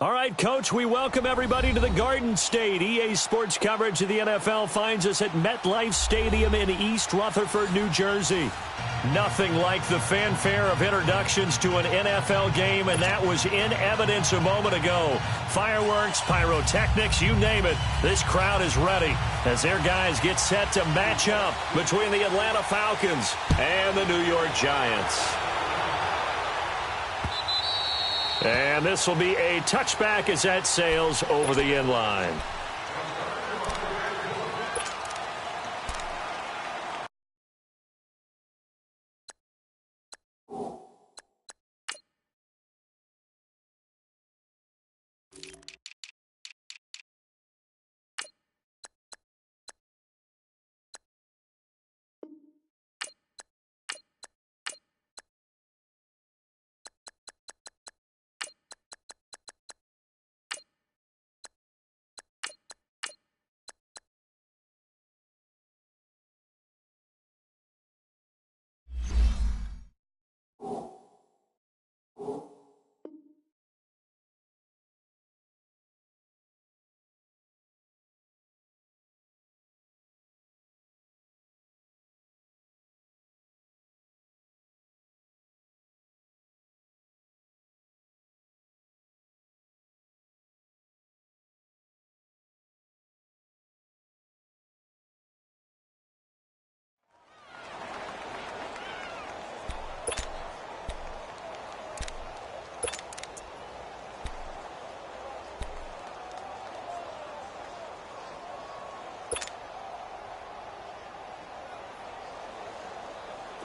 All right, Coach, we welcome everybody to the Garden State. EA Sports coverage of the NFL finds us at MetLife Stadium in East Rutherford, New Jersey. Nothing like the fanfare of introductions to an NFL game, and that was in evidence a moment ago. Fireworks, pyrotechnics, you name it. This crowd is ready as their guys get set to match up between the Atlanta Falcons and the New York Giants. And this will be a touchback as that sails over the end line.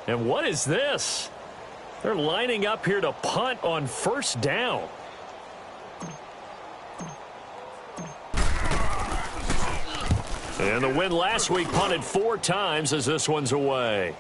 And what is this? They're lining up here to punt on first down. And the win last week punted 4 times as this one's away.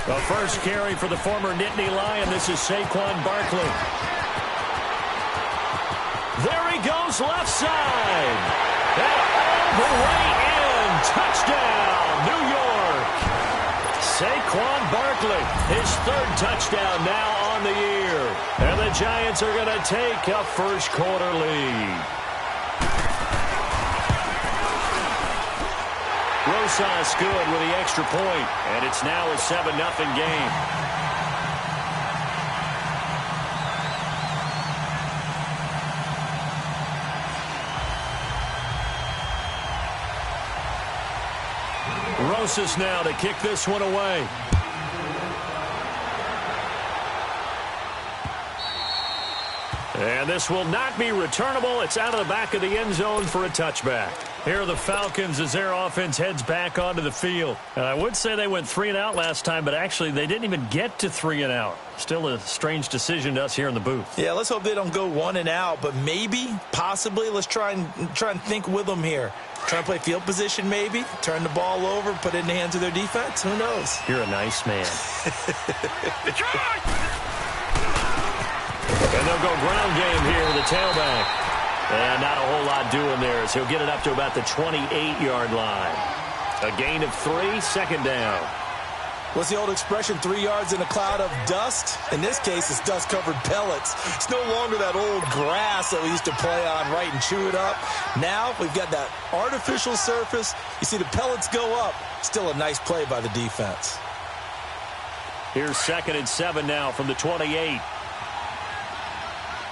The first carry for the former Nittany Lion. This is Saquon Barkley. There he goes, left side. And all the way in. Touchdown, New York. Saquon Barkley, his 3rd touchdown now on the year. And the Giants are going to take a first quarter lead. Rosas good with the extra point, and it's now a 7-0 game. Rosas now to kick this one away. And this will not be returnable. It's out of the back of the end zone for a touchback. Here are the Falcons as their offense heads back onto the field. And I would say they went 3 and out last time, but actually they didn't even get to 3 and out. Still a strange decision to us here in the booth. Yeah, let's hope they don't go 1 and out, but maybe, possibly, let's try and think with them here. Try and play field position maybe, turn the ball over, put it in the hands of their defense. Who knows? You're a nice man. And they'll go ground game here with the tailback. And not a whole lot doing there as he'll get it up to about the 28-yard line. A gain of 3, 2nd down. What's the old expression, 3 yards in a cloud of dust? In this case, it's dust-covered pellets. It's no longer that old grass that we used to play on, right, and chew it up. Now we've got that artificial surface. You see the pellets go up. Still a nice play by the defense. Here's 2nd and 7 now from the 28.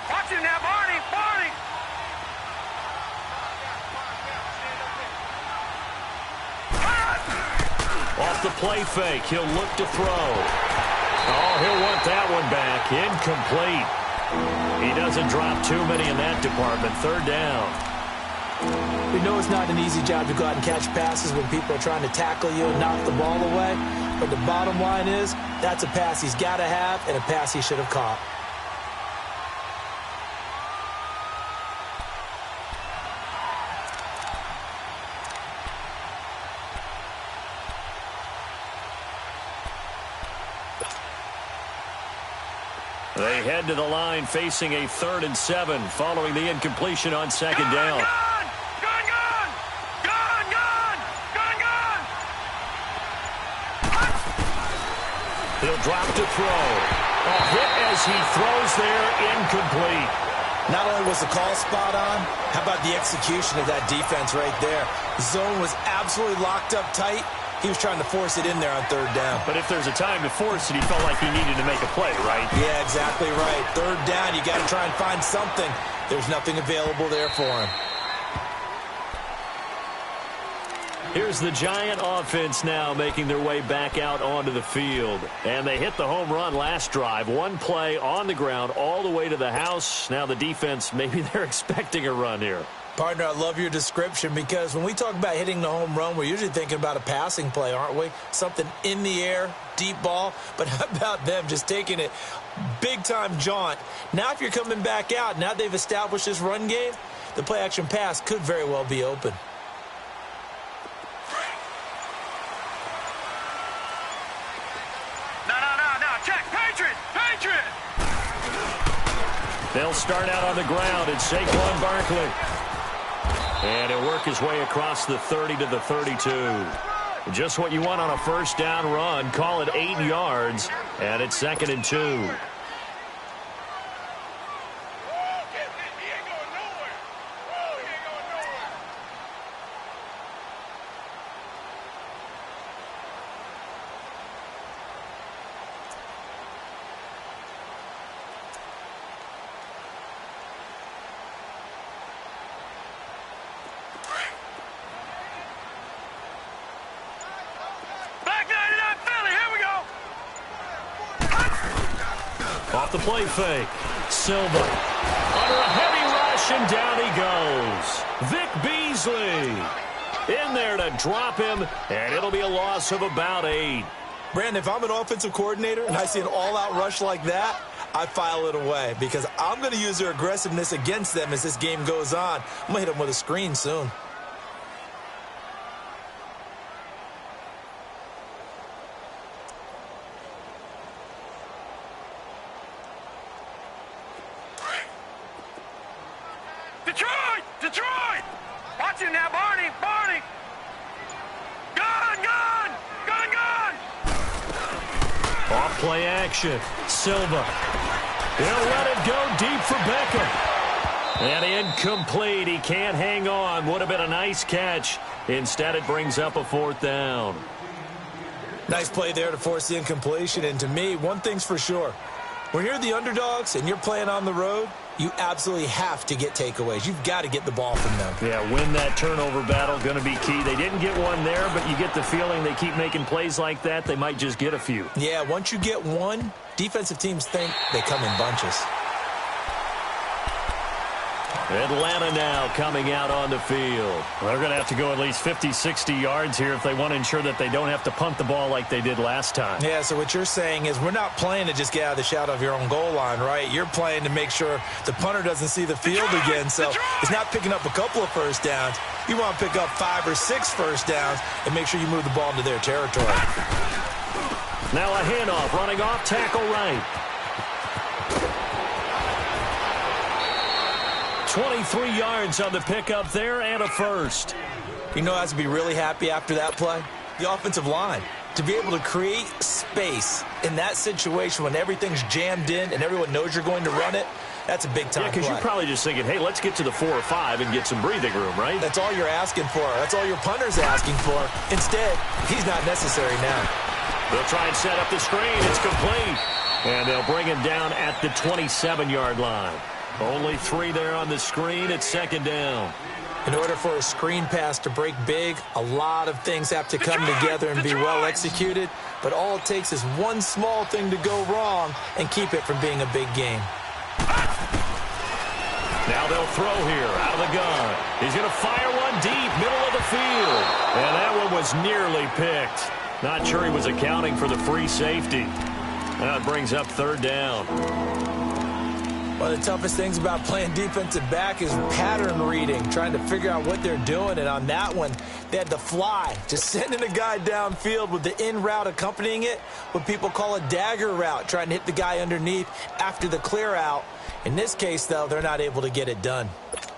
Watch it now, Barney, Barney! Off the play fake, he'll look to throw. Oh, he'll want that one back. Incomplete. He doesn't drop too many in that department. 3rd down. We know it's not an easy job to go out and catch passes when people are trying to tackle you and knock the ball away. But the bottom line is, that's a pass he's got to have and a pass he should have caught. They head to the line facing a 3rd and 7 following the incompletion on 2nd down. He'll drop to throw. A hit as he throws there, incomplete. Not only was the call spot on, how about the execution of that defense right there? The zone was absolutely locked up tight. He was trying to force it in there on 3rd down. But if there's a time to force it, he felt like he needed to make a play, right? Yeah, exactly right. 3rd down, you got to try and find something. There's nothing available there for him. Here's the Giant offense now making their way back out onto the field. And they hit the home run last drive. One play on the ground all the way to the house. Now the defense, maybe they're expecting a run here. Partner, I love your description because when we talk about hitting the home run, we're usually thinking about a passing play, aren't we? Something in the air, deep ball. But how about them just taking it big-time jaunt? Now if you're coming back out, now they've established this run game, the play-action pass could very well be open. They'll start out on the ground. It's Saquon Barkley. And he'll work his way across the 30 to the 32. Just what you want on a 1st down run. Call it 8 yards. And it's 2nd and 2. Off the play fake. Silva under a heavy rush, and down he goes. Vic Beasley in there to drop him, and it'll be a loss of about 8. Brandon, if I'm an offensive coordinator and I see an all-out rush like that, I file it away because I'm going to use their aggressiveness against them as this game goes on. I'm going to hit them with a screen soon. Detroit! Watch him now, Barney! Gun! Off play action. Silva. He'll let it go deep for Beckham. And incomplete. He can't hang on. Would have been a nice catch. Instead, it brings up a 4th down. Nice play there to force the incompletion. And to me, one thing's for sure. When you're the underdogs and you're playing on the road, you absolutely have to get takeaways. You've got to get the ball from them. Yeah, win that turnover battle, going to be key. They didn't get one there, but you get the feeling they keep making plays like that, they might just get a few. Yeah, once you get one, defensive teams think they come in bunches. Atlanta now coming out on the field. Well, they're going to have to go at least 50, 60 yards here if they want to ensure that they don't have to punt the ball like they did last time. Yeah, so what you're saying is we're not playing to just get out of the shadow of your own goal line, right? You're playing to make sure the punter doesn't see the field again. So it's not picking up a couple of 1st downs. You want to pick up 5 or 6 1st downs and make sure you move the ball into their territory. Now a handoff, running off tackle right. 23 yards on the pickup there and a 1st. You know, I have to be really happy after that play. The offensive line. To be able to create space in that situation when everything's jammed in and everyone knows you're going to run it, that's a big-time play. Yeah, because you're probably just thinking, hey, let's get to the 4 or 5 and get some breathing room, right? That's all you're asking for. That's all your punter's asking for. Instead, he's not necessary now. They'll try and set up the screen. It's complete. And they'll bring him down at the 27-yard line. Only 3 there on the screen. It's 2nd down. In order for a screen pass to break big, a lot of things have to come together and be well executed. But all it takes is one small thing to go wrong and keep it from being a big game. Now they'll throw here out of the gun. He's going to fire one deep, middle of the field. And that one was nearly picked. Not sure he was accounting for the free safety. Now it brings up third down. One of the toughest things about playing defensive back is pattern reading, trying to figure out what they're doing. And on that one, they had to fly, just sending a guy downfield with the in route accompanying it, what people call a dagger route, trying to hit the guy underneath after the clear out. In this case, though, they're not able to get it done.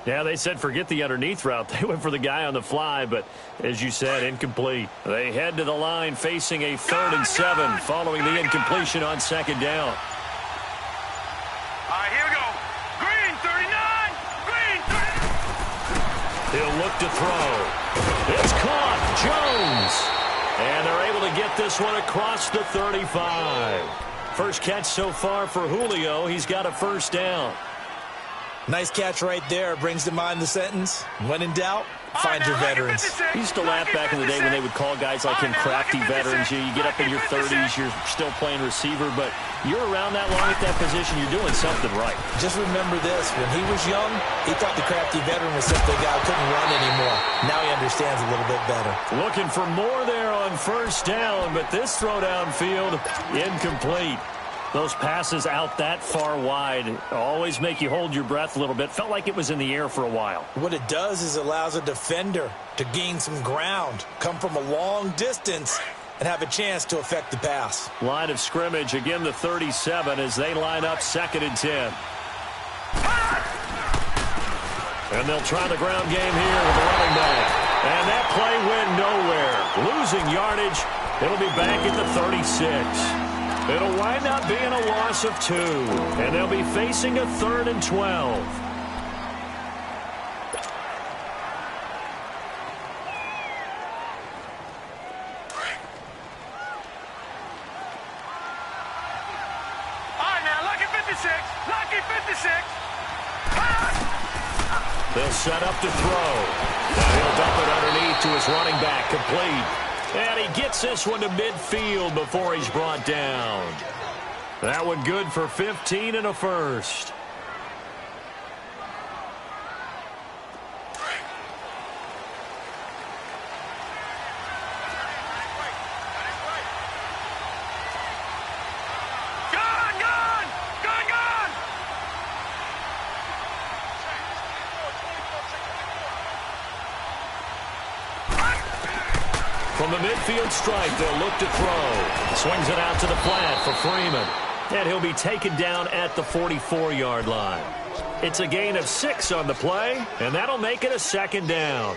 Yeah, they said forget the underneath route. They went for the guy on the fly, but as you said, incomplete. They head to the line facing a 3rd and 7 following the incompletion on second down. All right, here we go. Green, 39. Green, 30. He'll look to throw. It's caught. Jones. And they're able to get this one across the 35. First catch so far for Julio. He's got a first down. Nice catch right there. Brings to mind the sentence, when in doubt, find your veterans. He used to laugh back in the day when they would call guys like him crafty veterans. You get up in your 30s, you're still playing receiver, but you're around that long at that position, you're doing something right. Just remember this. When he was young, he thought the crafty veteran was simply a guy who couldn't run anymore. Now he understands a little bit better. Looking for more there on first down, but this throw downfield, incomplete. Those passes out that far wide always make you hold your breath a little bit. Felt like it was in the air for a while. What it does is it allows a defender to gain some ground, come from a long distance, and have a chance to affect the pass. Line of scrimmage, again the 37 as they line up 2nd and 10. And they'll try the ground game here with the running back. And that play went nowhere. Losing yardage. It'll be back at the 36. It'll wind up being a loss of 2. And they'll be facing a 3rd and 12. All right, now, lucky 56. Lucky 56. They'll set up to throw. Now he'll dump it underneath to his running back, complete. And he gets this one to midfield before he's brought down. That one good for 15 and a first. From the midfield stripe, they'll look to throw. Swings it out to the flat for Freeman. And he'll be taken down at the 44-yard line. It's a gain of 6 on the play, and that'll make it a 2nd down.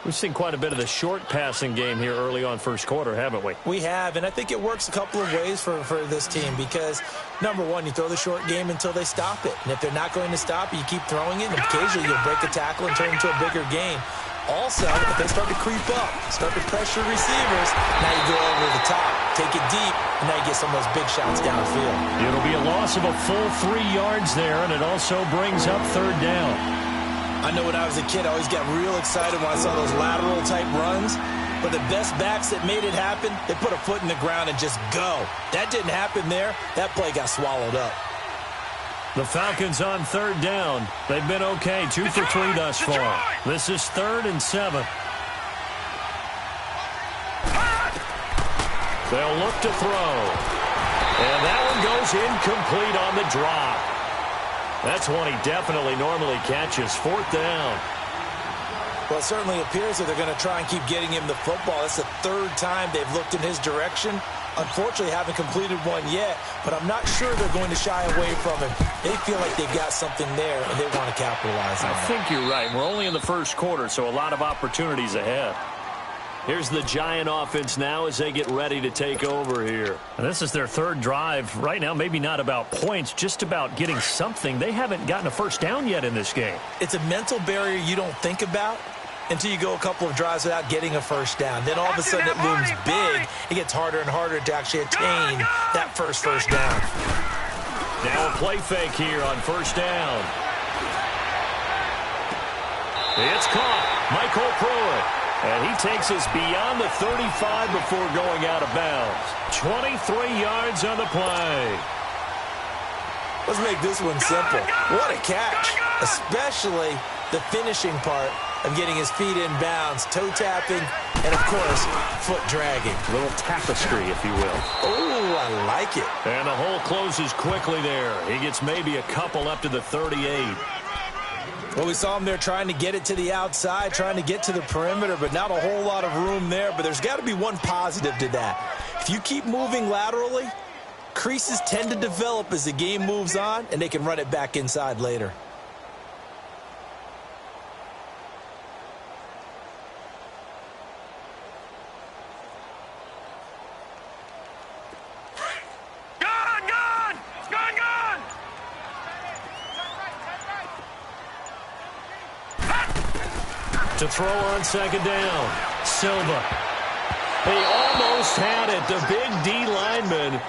We've seen quite a bit of the short passing game here early on first quarter, haven't we? We have, and I think it works a couple of ways for this team because, number one, you throw the short game until they stop it. And if they're not going to stop it, you keep throwing it, and occasionally you'll break a tackle and turn it into a bigger game. Also, if they start to creep up, start to pressure receivers, now you go over the top, take it deep, and now you get some of those big shots downfield. It'll be a loss of a full 3 yards there, and it also brings up 3rd down. I know when I was a kid, I always got real excited when I saw those lateral-type runs, but the best backs that made it happen, they put a foot in the ground and just go. That didn't happen there. That play got swallowed up. The Falcons on 3rd down. They've been okay, 2 for 3 thus far. This is 3rd and 7. They'll look to throw. And that one goes incomplete on the drop. That's one he definitely normally catches. 4th down. Well, it certainly appears that they're going to try and keep getting him the football. That's the 3rd time they've looked in his direction. Unfortunately, haven't completed one yet, but I'm not sure they're going to shy away from him. They feel like they've got something there, and they want to capitalize on it. I think you're right. We're only in the first quarter, so a lot of opportunities ahead. Here's the Giant offense now as they get ready to take over here. And this is their 3rd drive. Right now, maybe not about points, just about getting something. They haven't gotten a first down yet in this game. It's a mental barrier you don't think about until you go a couple of drives without getting a first down. Then all of a sudden it looms big. It gets harder and harder to actually attain that first down. Now a play fake here on 1st down. It's caught. Michael Pruitt. And he takes us beyond the 35 before going out of bounds. 23 yards on the play. Let's make this one simple. What a catch. especially the finishing part of getting his feet in bounds, toe tapping, and, of course, foot dragging. A little tapestry, if you will. Oh, I like it. And the hole closes quickly there. He gets maybe a couple up to the 38. Well, we saw him there trying to get it to the outside, trying to get to the perimeter, but not a whole lot of room there. But there's got to be one positive to that. If you keep moving laterally, creases tend to develop as the game moves on, and they can run it back inside later. To throw on second down, Silva. He almost had it. The big D lineman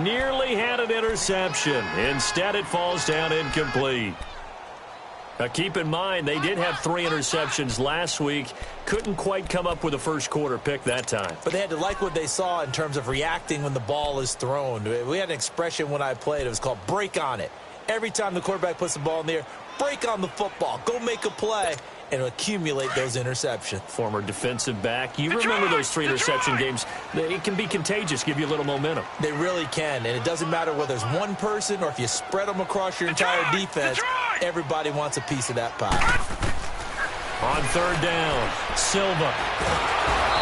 nearly had an interception. Instead, it falls down incomplete. Now, keep in mind, they did have 3 interceptions last week. Couldn't quite come up with a first quarter pick that time. But they had to like what they saw in terms of reacting when the ball is thrown. We had an expression when I played. It was called break on it. Every time the quarterback puts the ball in the air, break on the football. Go make a play and accumulate those interceptions. Former defensive back. You remember those 3 interception games. It can be contagious, give you a little momentum. They really can, and it doesn't matter whether it's one person or if you spread them across your entire defense. Everybody wants a piece of that pie. On third down, Silva.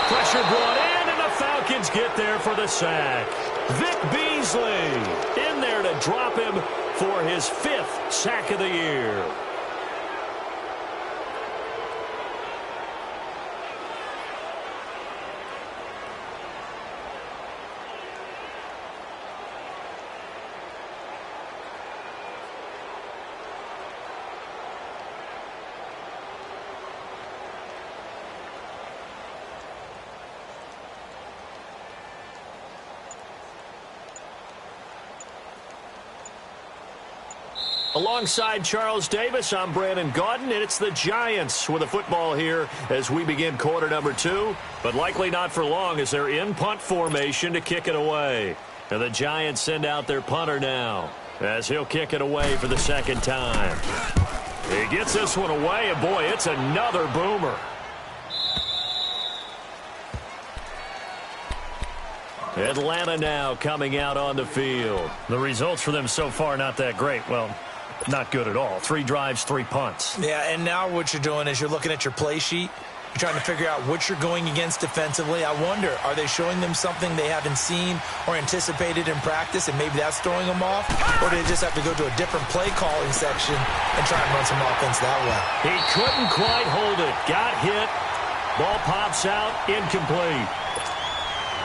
Pressure brought in, and the Falcons get there for the sack. Vic Beasley in there to drop him for his 5th sack of the year. Alongside Charles Davis, I'm Brandon Gaudin, and it's the Giants with the football here as we begin quarter number 2, but likely not for long as they're in punt formation to kick it away. And the Giants send out their punter now as he'll kick it away for the second time. He gets this one away, and boy, it's another boomer. Atlanta now coming out on the field. The results for them so far not that great. Well, not good at all. 3 drives, 3 punts. Yeah, and now what you're doing is you're looking at your play sheet. You're trying to figure out what you're going against defensively. I wonder, are they showing them something they haven't seen or anticipated in practice, and maybe that's throwing them off? Or do they just have to go to a different play calling section and try and run some offense that way? He couldn't quite hold it. Got hit. Ball pops out. Incomplete.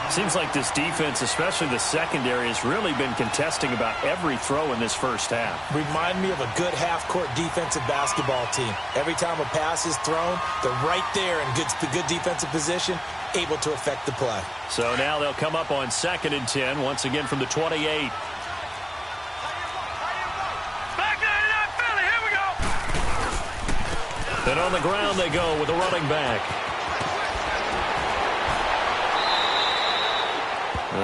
Seems like this defense, especially the secondary, has really been contesting about every throw in this first half. Remind me of a good half-court defensive basketball team. Every time a pass is thrown, they're right there in good defensive position, able to affect the play. So now they'll come up on 2nd and 10, once again from the 28. Back there in that Philly, here we go. And on the ground they go with the running back.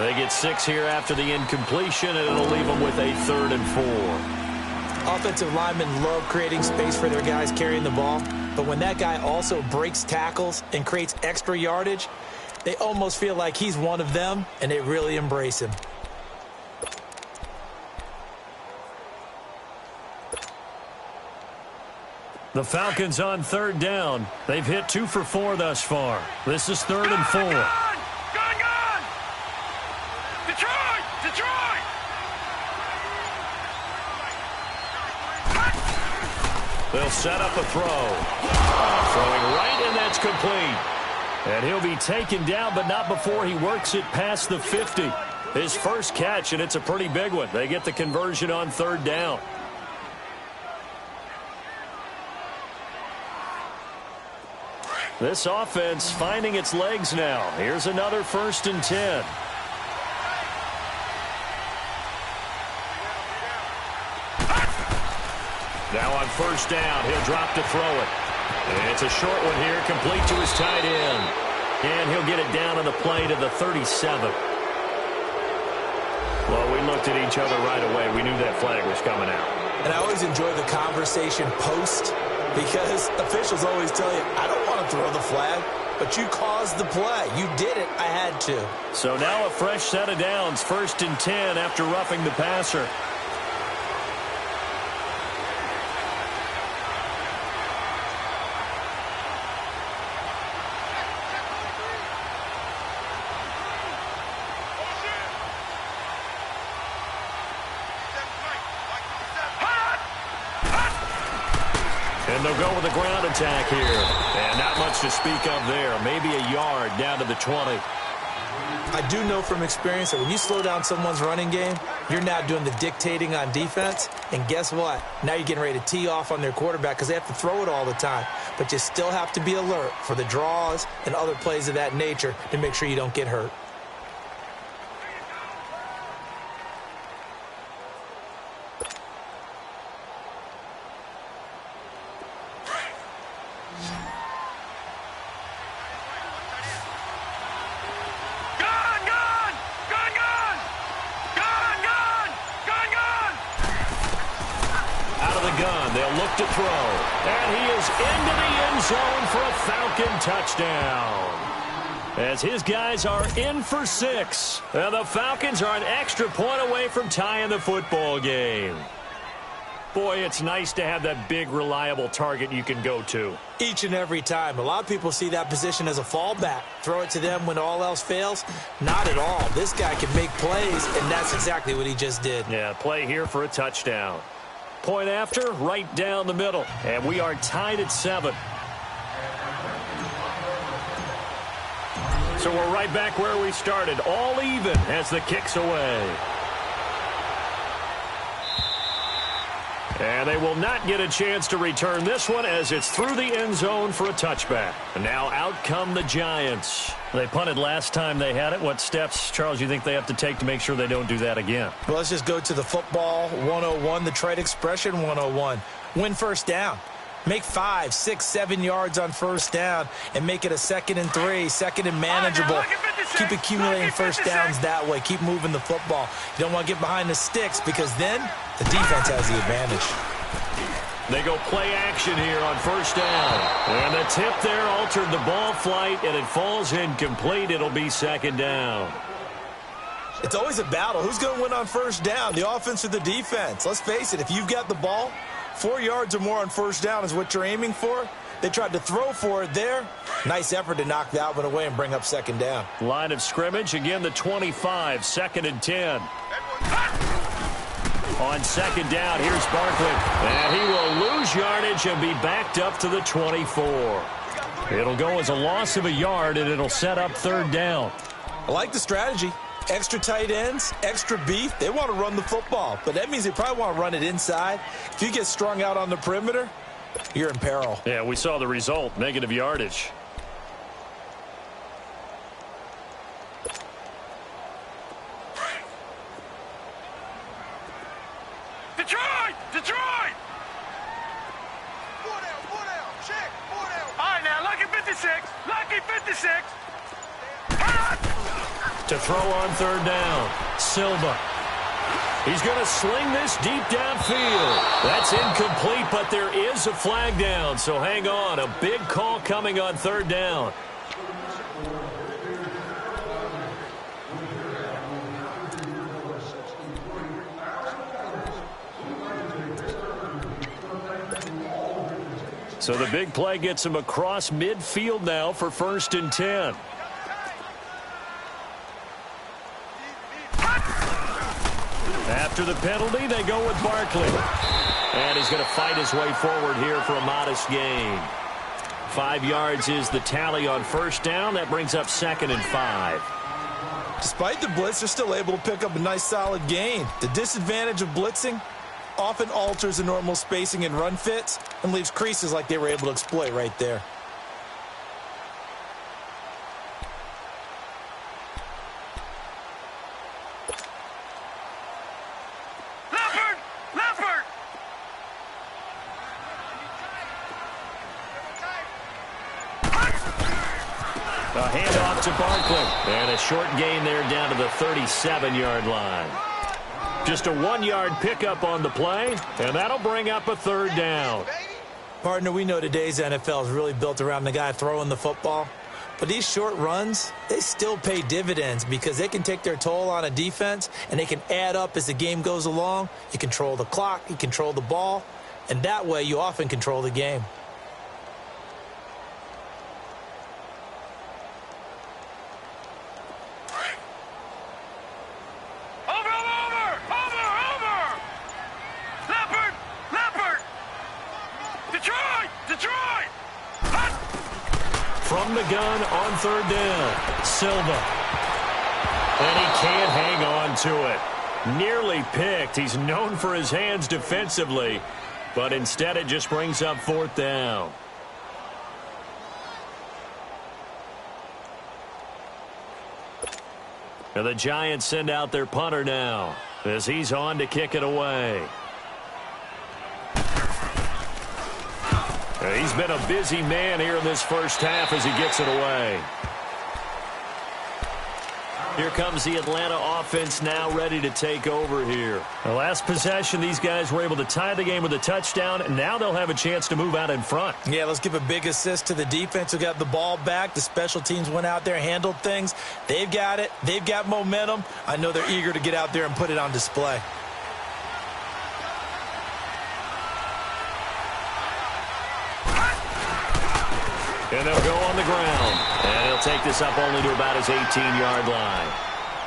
They get 6 here after the incompletion, and it'll leave them with a 3rd and 4. Offensive linemen love creating space for their guys carrying the ball, but when that guy also breaks tackles and creates extra yardage, they almost feel like he's one of them, and they really embrace him. The Falcons on 3rd down. They've hit 2 for 4 thus far. This is 3rd and 4. Gone! Detroit! They'll set up a throw. Throwing right, and that's complete. And he'll be taken down, but not before he works it past the 50. His first catch, and it's a pretty big one. They get the conversion on 3rd down. This offense finding its legs now. Here's another 1st and 10. Now on 1st down, he'll drop to throw it. And it's a short one here, complete to his tight end. And he'll get it down on the play to the 37. Well, we looked at each other right away. We knew that flag was coming out. And I always enjoy the conversation post because officials always tell you, I don't want to throw the flag, but you caused the play. You did it. I had to. So now a fresh set of downs, 1st and 10 after roughing the passer. And they'll go with a ground attack here. And not much to speak of there. Maybe a yard down to the 20. I do know from experience that when you slow down someone's running game, you're now doing the dictating on defense. And guess what? Now you're getting ready to tee off on their quarterback because they have to throw it all the time. But you still have to be alert for the draws and other plays of that nature to make sure you don't get hurt. To throw, and he is into the end zone for a Falcon touchdown. As his guys are in for 6, and the Falcons are an extra point away from tying the football game. Boy, it's nice to have that big, reliable target you can go to. Each and every time. A lot of people see that position as a fallback. Throw it to them when all else fails. Not at all. This guy can make plays, and that's exactly what he just did. Yeah, play here for a touchdown. Point after, right down the middle. And we are tied at 7. So we're right back where we started. All even as the kick's away. And they will not get a chance to return this one as it's through the end zone for a touchback. And now out come the Giants. They punted last time they had it. What steps, Charles, you think they have to take to make sure they don't do that again? Well, let's just go to the football 101, the trade expression 101. Win first down. Make 5, 6, 7 yards on first down and make it a 2nd and 3, 2nd and manageable. Keep accumulating first downs that way. Keep moving the football. You don't want to get behind the sticks because then the defense has the advantage. They go play action here on first down. And the tip there altered the ball flight, and it falls incomplete. It'll be 2nd down. It's always a battle. Who's going to win on first down, the offense or the defense? Let's face it, if you've got the ball, 4 yards or more on first down is what you're aiming for. They tried to throw for it there. Nice effort to knock that one away and bring up 2nd down. Line of scrimmage, again the 25, 2nd and 10. On 2nd down, here's Barkley. And he will lose yardage and be backed up to the 24. It'll go as a loss of a yard, and it'll set up 3rd down. I like the strategy. Extra tight ends, extra beef. They want to run the football, but that means they probably want to run it inside. If you get strung out on the perimeter, you're in peril. Yeah, we saw the result, negative yardage. Detroit! Detroit! 4 down, check, 4 down. All right, now, lucky 56, lucky 56. To throw on 3rd down, Silva. He's going to sling this deep downfield. That's incomplete, but there is a flag down, so hang on. A big call coming on 3rd down. So the big play gets him across midfield now for 1st and 10. After the penalty, they go with Barkley. And he's going to fight his way forward here for a modest gain. 5 yards is the tally on first down. That brings up 2nd and 5. Despite the blitz, they're still able to pick up a nice solid gain. The disadvantage of blitzing often alters the normal spacing and run fits and leaves creases like they were able to exploit right there. A handoff to Barkley. And a short gain there down to the 37-yard line. Just a 1-yard pickup on the play, and that'll bring up a 3rd down. Partner, we know today's NFL is really built around the guy throwing the football. But these short runs, they still pay dividends because they can take their toll on a defense, and they can add up as the game goes along. You control the clock, you control the ball, and that way you often control the game. From the gun on 3rd down, Silva. And he can't hang on to it. Nearly picked. He's known for his hands defensively, but instead it just brings up 4th down. And the Giants send out their punter now as he's on to kick it away. He's been a busy man here in this first half as he gets it away. Here comes the Atlanta offense now ready to take over here. The last possession, these guys were able to tie the game with a touchdown, and now they'll have a chance to move out in front. Yeah, let's give a big assist to the defense who got the ball back. The special teams went out there, handled things. They've got it. They've got momentum. I know they're eager to get out there and put it on display. And they'll go on the ground. And he'll take this up only to about his 18-yard line.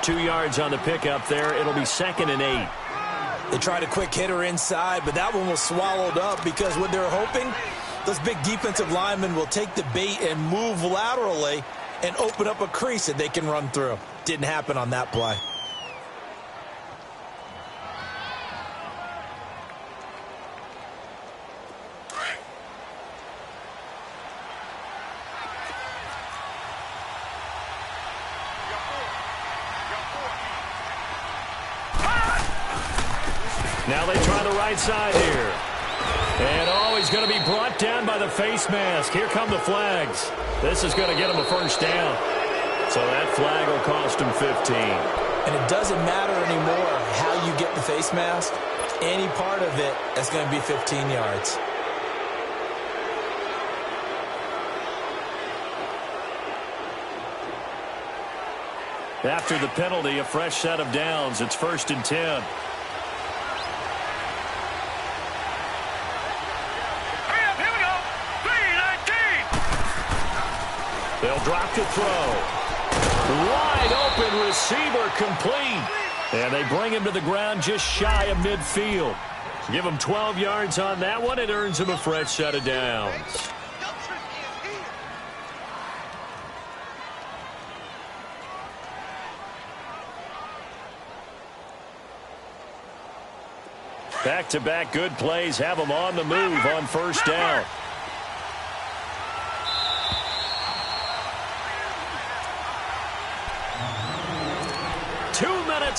2 yards on the pickup there. It'll be 2nd and 8. They tried a quick hitter inside, but that one was swallowed up because what they're hoping, those big defensive linemen will take the bait and move laterally and open up a crease that they can run through. Didn't happen on that play. Now they try the right side here. And, he's going to be brought down by the face mask. Here come the flags. This is going to get him a 1st down. So that flag will cost him 15. And it doesn't matter anymore how you get the face mask. Any part of it, that's going to be 15 yards. After the penalty, a fresh set of downs. It's 1st and 10. They'll drop to throw. Wide open receiver complete. And they bring him to the ground just shy of midfield. Give him 12 yards on that one. It earns him a fresh set of downs. Back-to-back good plays have them on the move on 1st down.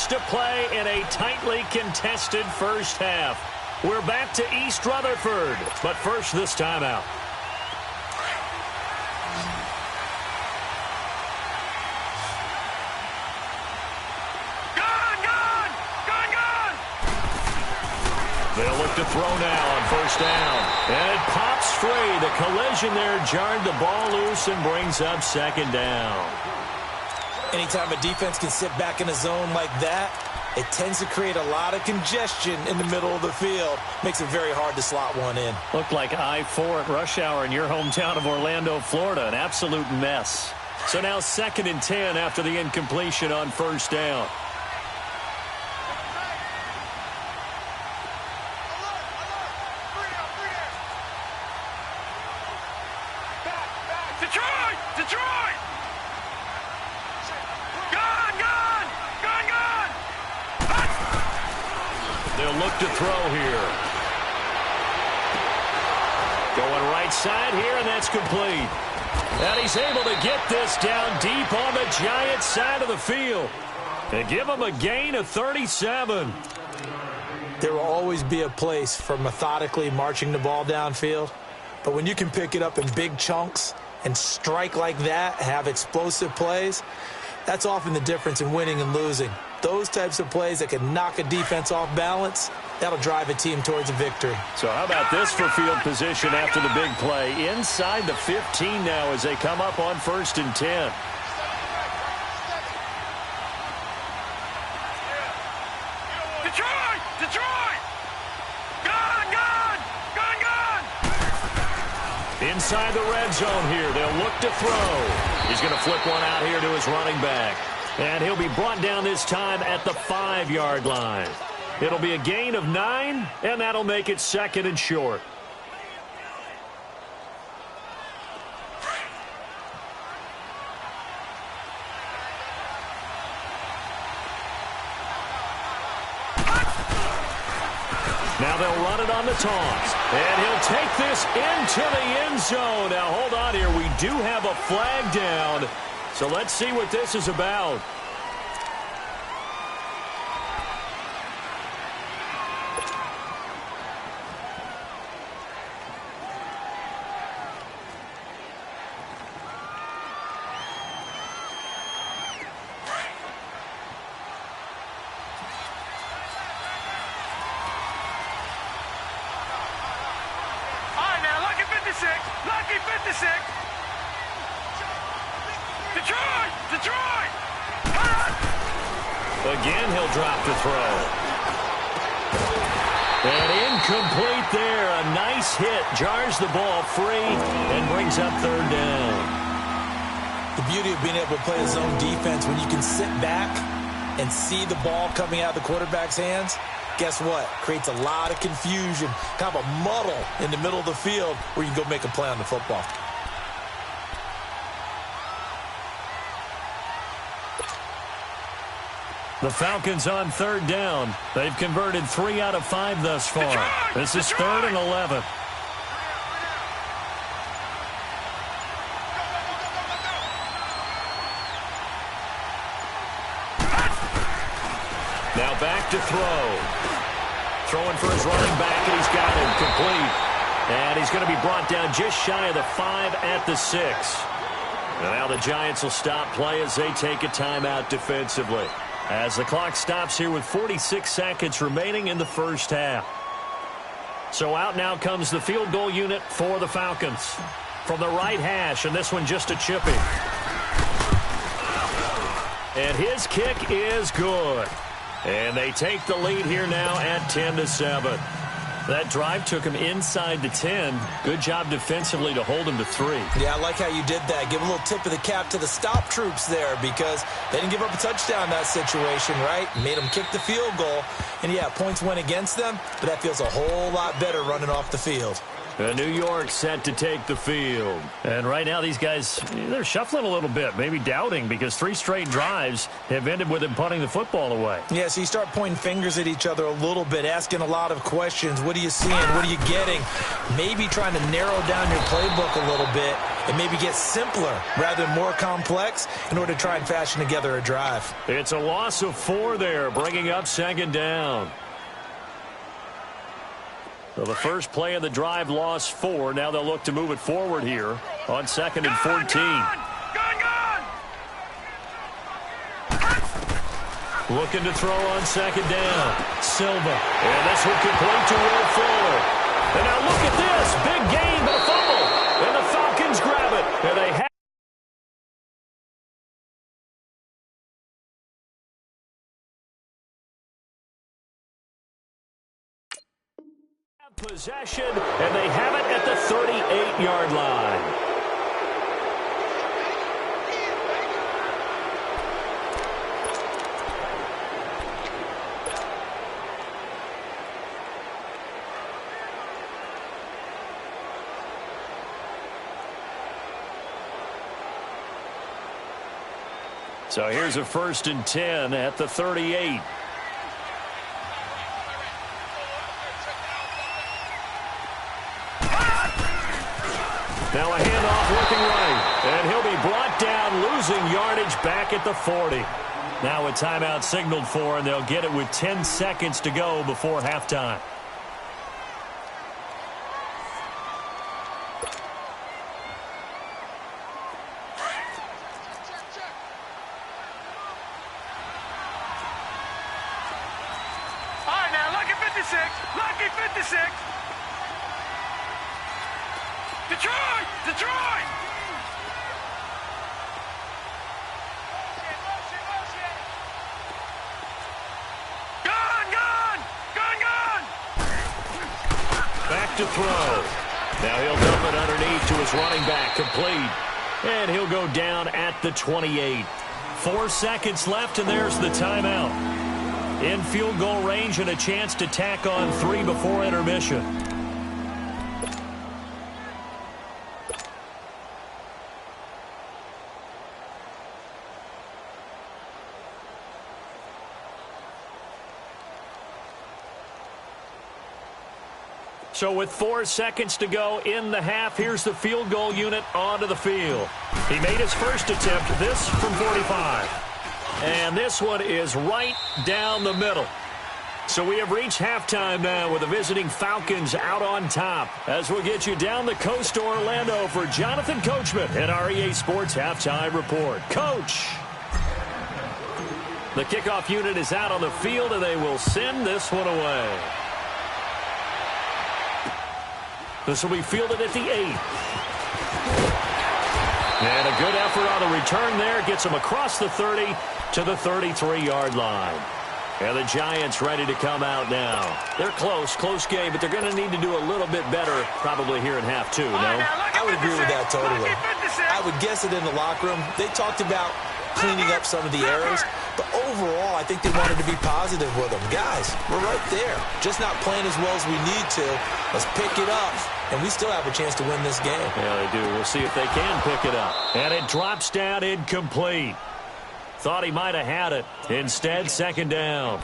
To play in a tightly contested first half. We're back to East Rutherford, but first this timeout. They'll look to throw now on 1st down. And it pops free. The collision there jarred the ball loose and brings up 2nd down. Anytime a defense can sit back in a zone like that, it tends to create a lot of congestion in the middle of the field. Makes it very hard to slot one in. Looked like I-4 at rush hour in your hometown of Orlando, Florida. An absolute mess. So now 2nd and 10 after the incompletion on 1st down. Detroit! They'll look to throw here. Going right side here, and that's complete. And he's able to get this down deep on the Giants side of the field. And give him a gain of 37. There will always be a place for methodically marching the ball downfield. But when you can pick it up in big chunks and strike like that, have explosive plays, That's often the difference in winning and losing. Those types of plays that can knock a defense off balance, that'll drive a team towards a victory. So how about this for field position after the big play? Inside the 15 now as they come up on 1st and 10. Detroit! Detroit! Gun! Gun! Gun! Gun! Inside the red zone here. They'll look to throw. He's going to flip one out here to his running back. And he'll be brought down this time at the 5-yard line. It'll be a gain of 9, and that'll make it 2nd and short. Now they'll run it on the toss. And he'll take this into the end zone. Now hold on here. We do have a flag down. So let's see what this is about. Lucky 56. Detroit! Detroit! Again, he'll drop the throw. And incomplete there. A nice hit. Jars the ball free and brings up 3rd down. The beauty of being able to play a zone defense when you can sit back and see the ball coming out of the quarterback's hands, guess what? Creates a lot of confusion, kind of a muddle in the middle of the field where you can go make a play on the football. The Falcons on 3rd down. They've converted 3 out of 5 thus far. This is 3rd and 11. Now back to throw. Throwing for his running back, and he's got him complete. And he's going to be brought down just shy of the 5 at the 6. And now the Giants will stop play as they take a timeout defensively. As the clock stops here with 46 seconds remaining in the first half. So out now comes the field goal unit for the Falcons. From the right hash, and this one just a chippy. And his kick is good. And they take the lead here now at 10-7. That drive took him inside the 10. Good job defensively to hold him to 3. Yeah, I like how you did that. Give a little tip of the cap to the stop troops there because they didn't give up a touchdown in that situation, right? Made them kick the field goal. And, yeah, points went against them, but that feels a whole lot better running off the field. New York set to take the field. And right now these guys, they're shuffling a little bit, maybe doubting because 3 straight drives have ended with them punting the football away. Yeah, so you start pointing fingers at each other a little bit, asking a lot of questions. What are you seeing? What are you getting? Maybe trying to narrow down your playbook a little bit and maybe get simpler rather than more complex in order to try and fashion together a drive. It's a loss of 4 there, bringing up 2nd down. So the first play of the drive lost 4. Now they'll look to move it forward here on 2nd and 14. Looking to throw on 2nd down. Silva. And this will complete to Will Fuller. And now look at this. Big gain, but a fumble. And the Falcons grab it. And they have possession, and they have it at the 38-yard line. So here's a 1st and 10 at the 38. Now a handoff looking right, and he'll be brought down, losing yardage back at the 40. Now a timeout signaled for, and they'll get it with 10 seconds to go before halftime. 56. Detroit! Detroit! Back to throw. Now he'll dump it underneath to his running back, complete. And he'll go down at the 28. 4 seconds left, and there's the timeout. In field goal range and a chance to tack on 3 before intermission. So with 4 seconds to go in the half, here's the field goal unit onto the field. He made his first attempt, this from 45. And this one is right down the middle. So we have reached halftime now with the visiting Falcons out on top. As we'll get you down the coast to Orlando for Jonathan Coachman and our EA Sports Halftime Report. Coach! The kickoff unit is out on the field, and they will send this one away. This will be fielded at the 8. And a good effort on the return there. Gets him across the 30 to the 33-yard line. And the Giants ready to come out now. They're close game, but they're going to need to do a little bit better probably here in half 2, no? I would agree with that totally. I would guess it in the locker room. They talked about cleaning up some of the errors, but overall, I think they wanted to be positive with them. Guys, we're right there. Just not playing as well as we need to. Let's pick it up, and we still have a chance to win this game. Yeah, they do. We'll see if they can pick it up. And it drops down incomplete. Thought he might have had it. Instead, second down.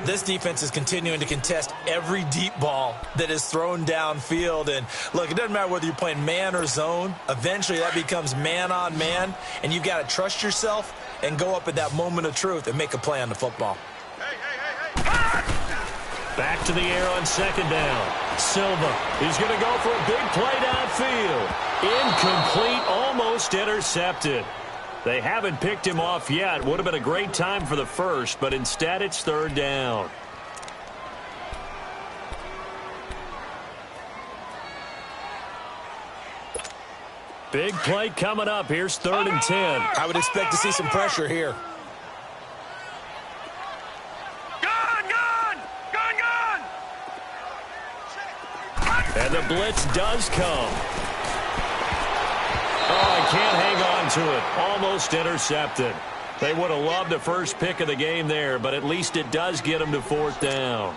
This defense is continuing to contest every deep ball that is thrown downfield. And, look, it doesn't matter whether you're playing man or zone. Eventually, that becomes man-on-man, and you've got to trust yourself and go up at that moment of truth and make a play on the football. Back to the air on second down. Silva, he's going to go for a big play downfield. Incomplete, almost intercepted. They haven't picked him off yet. Would have been a great time for the first, but instead it's third down. Big play coming up. Here's 3rd and 10. I would expect to see some pressure here. And the blitz does come. Oh, I can't hang on to it. Almost intercepted. They would have loved the first pick of the game there, but at least it does get them to 4th down.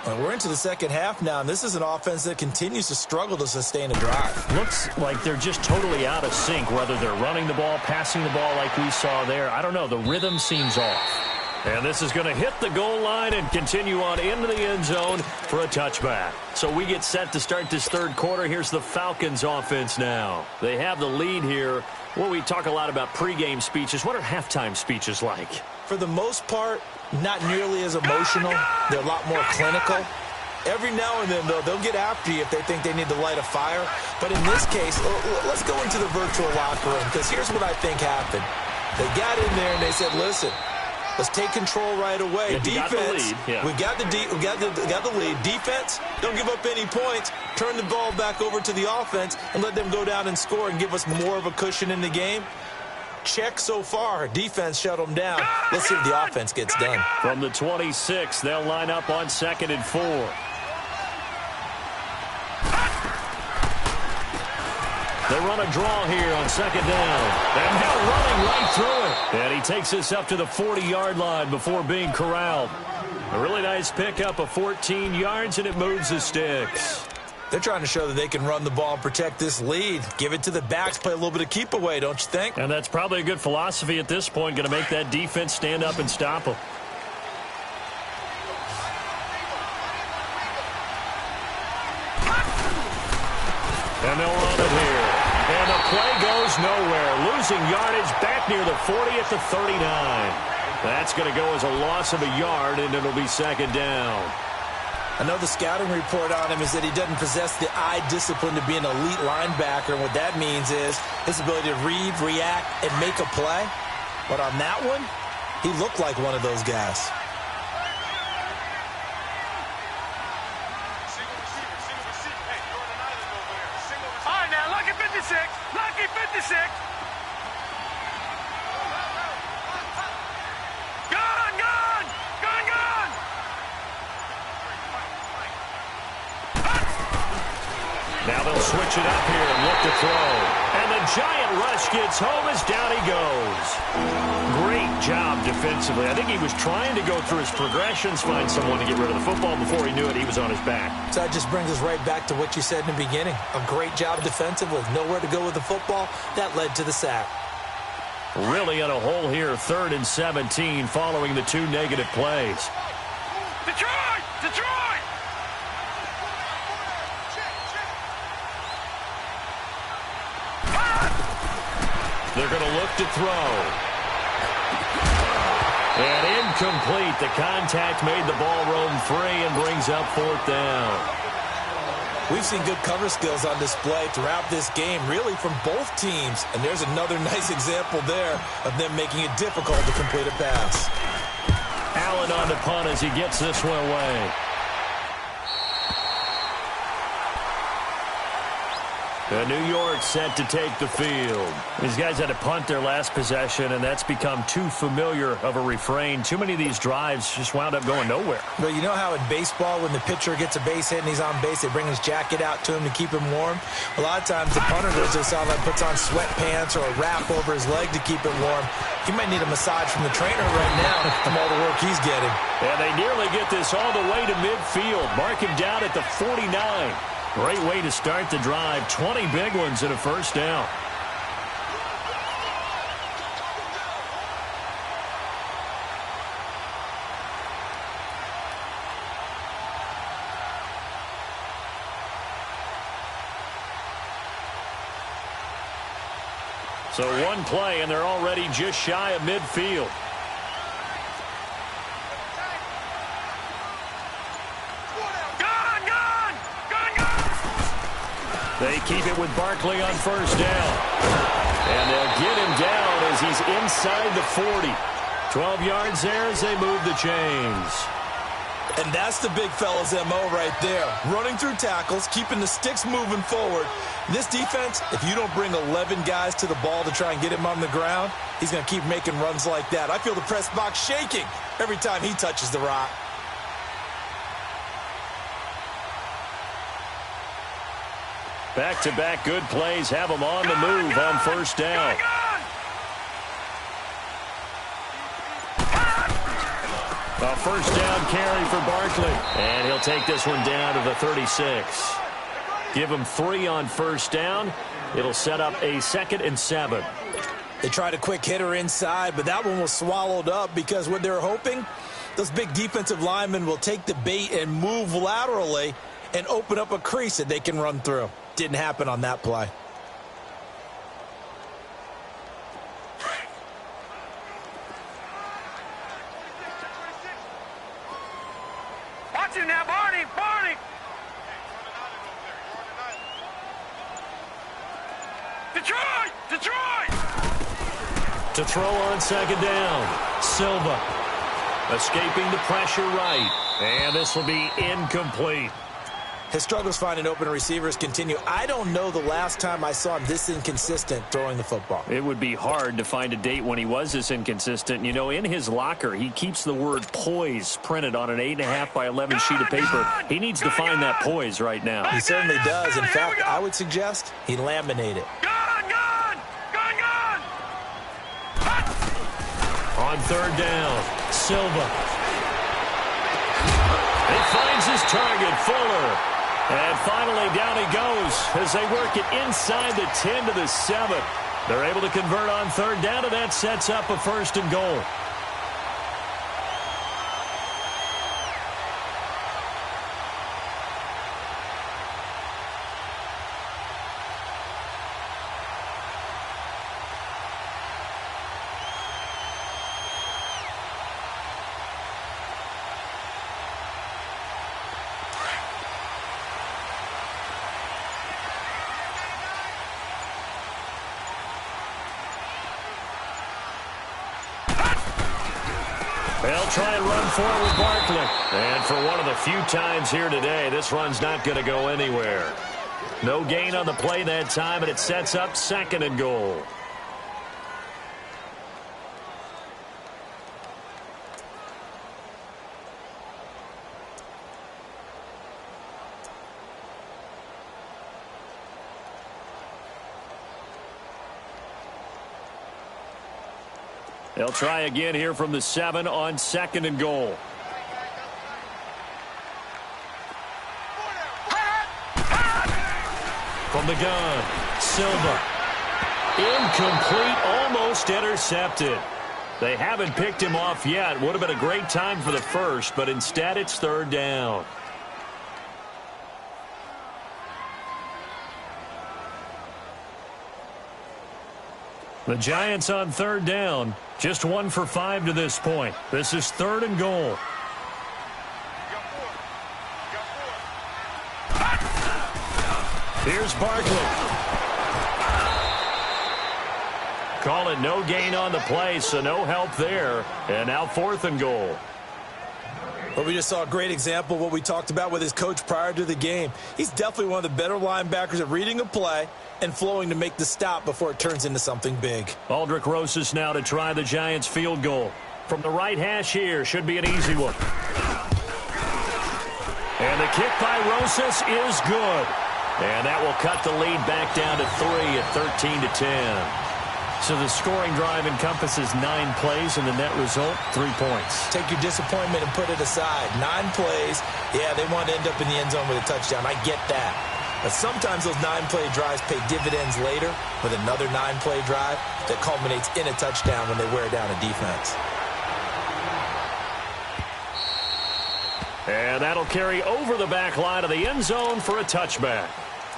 Well, we're into the second half now, and this is an offense that continues to struggle to sustain a drive. Looks like they're just totally out of sync, whether they're running the ball, passing the ball like we saw there. I don't know. The rhythm seems off. And this is going to hit the goal line and continue on into the end zone for a touchback. So we get set to start this third quarter. Here's the Falcons offense now. They have the lead here. Well, we talk a lot about pregame speeches. What are halftime speeches like? For the most part, not nearly as emotional. They're a lot more clinical. Every now and then, though, they'll get after you if they think they need to light a fire. But in this case, let's go into the virtual locker room, because here's what I think happened. They got in there and they said, listen, let's take control right away. Defense, we got the lead. Defense, don't give up any points. Turn the ball back over to the offense and let them go down and score and give us more of a cushion in the game. Check so far. Defense shut them down. Let's see if the offense gets done. From the 26, they'll line up on 2nd and 4. They run a draw here on 2nd down. And now running right through it. And he takes this up to the 40-yard line before being corralled. A really nice pickup of 14 yards, and it moves the sticks. They're trying to show that they can run the ball and protect this lead. Give it to the backs, play a little bit of keep away, don't you think? And that's probably a good philosophy at this point, going to make that defense stand up and stop them. And they'll run it here. And the play goes nowhere. Losing yardage back near the 40 at the 39. That's going to go as a loss of a yard, and it'll be 2nd down. I know the scouting report on him is that he doesn't possess the eye discipline to be an elite linebacker. And what that means is his ability to read, react, and make a play. But on that one, he looked like one of those guys. 56. Gun, gun, gun, gun. Now they'll switch it up here and look to throw. And the giant rush gets home as down he goes. Great job defensively. I think he was trying to go through his progressions, find someone to get rid of the football. Before he knew it, he was on his back. So that just brings us right back to what you said in the beginning. A great job defensively. Nowhere to go with the football. That led to the sack. Really in a hole here, 3rd and 17 following the 2 negative plays. Detroit! Detroit! They're going to look to throw. And incomplete. The contact made the ball roam free and brings up 4th down. We've seen good cover skills on display throughout this game, really from both teams. And there's another nice example there of them making it difficult to complete a pass. Allen on the punt as he gets this one away. The New York set to take the field. These guys had to punt their last possession, and that's become too familiar of a refrain. Too many of these drives just wound up going nowhere. Well, you know how in baseball, when the pitcher gets a base hit and he's on base, they bring his jacket out to him to keep him warm? A lot of times the punter does this, puts on sweatpants or a wrap over his leg to keep it warm. He might need a massage from the trainer right now from all the work he's getting. And they nearly get this all the way to midfield. Mark him down at the 49. Great way to start the drive. 20 big ones and a 1st down. So 1 play, and they're already just shy of midfield. They keep it with Barkley on 1st down. And they'll get him down as he's inside the 40. 12 yards there as they move the chains. And that's the big fella's MO right there. Running through tackles, keeping the sticks moving forward. This defense, if you don't bring 11 guys to the ball to try and get him on the ground, he's going to keep making runs like that. I feel the press box shaking every time he touches the rock. Back-to-back good plays have him on the move on 1st down. A 1st down carry for Barkley. And he'll take this one down to the 36. Give him 3 on 1st down. It'll set up a 2nd and 7. They tried a quick hitter inside, but that one was swallowed up because what they're hoping, those big defensive linemen will take the bait and move laterally and open up a crease that they can run through. Didn't happen on that play. Watch him now, Barney! Barney! Detroit! Detroit! To throw on 2nd down. Silva escaping the pressure right. And this will be incomplete. His struggles finding open receivers continue. I don't know the last time I saw him this inconsistent throwing the football. It would be hard to find a date when he was this inconsistent. You know, in his locker, he keeps the word poise printed on an 8.5 by 11 sheet of paper. He needs to find that poise right now. He certainly does. In fact, I would suggest he laminate it. Gun, gun! Gun, gun! On 3rd down, Silva. He finds his target, Fuller. And finally, down he goes as they work it inside the 10 to the 7. They're able to convert on 3rd down, and that sets up a 1st and goal. They'll try and run forward with Barkley. And for one of the few times here today, this run's not going to go anywhere. No gain on the play that time, and it sets up 2nd and goal. They'll try again here from the 7 on 2nd and goal. From the gun, Silva. Incomplete, almost intercepted. They haven't picked him off yet. Would have been a great time for the first, but instead it's 3rd down. The Giants on 3rd down. Just 1 for 5 to this point. This is 3rd and goal. Here's Barkley. Call it no gain on the play, so no help there. And now 4th and goal. Well, we just saw a great example of what we talked about with his coach prior to the game. He's definitely one of the better linebackers at reading a play and flowing to make the stop before it turns into something big. Aldrick Rosas now to try the Giants field goal. From the right hash here, should be an easy one. And the kick by Rosas is good. And that will cut the lead back down to 3 at 13-10. So the scoring drive encompasses 9 plays, and the net result, 3 points. Take your disappointment and put it aside. 9 plays. Yeah, they want to end up in the end zone with a touchdown. I get that. But sometimes those 9-play drives pay dividends later with another 9-play drive that culminates in a touchdown when they wear down a defense. And that'll carry over the back line of the end zone for a touchback.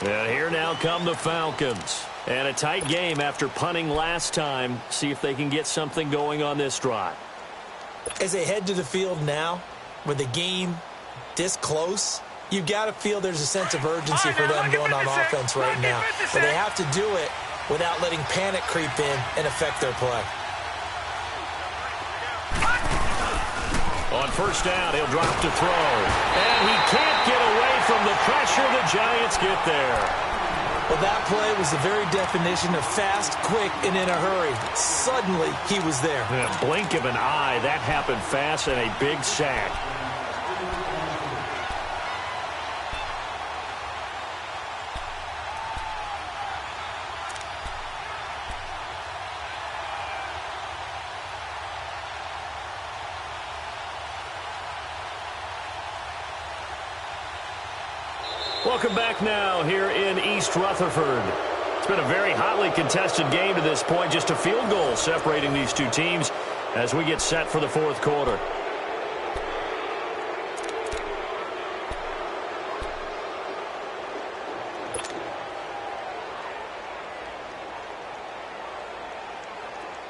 And here now come the Falcons. And a tight game after punting last time. See if they can get something going on this drive. As they head to the field now, with the game this close, you've got to feel there's a sense of urgency for them going on offense right now. But they have to do it without letting panic creep in and affect their play. On 1st down, he'll drop to throw. And he can't get away from the pressure. The Giants get there. Well, that play was the very definition of fast, quick, and in a hurry. Suddenly, he was there. In a blink of an eye, that happened fast and a big sack. Welcome back now here in East Rutherford. It's been a very hotly contested game to this point. Just a field goal separating these two teams as we get set for the 4th quarter.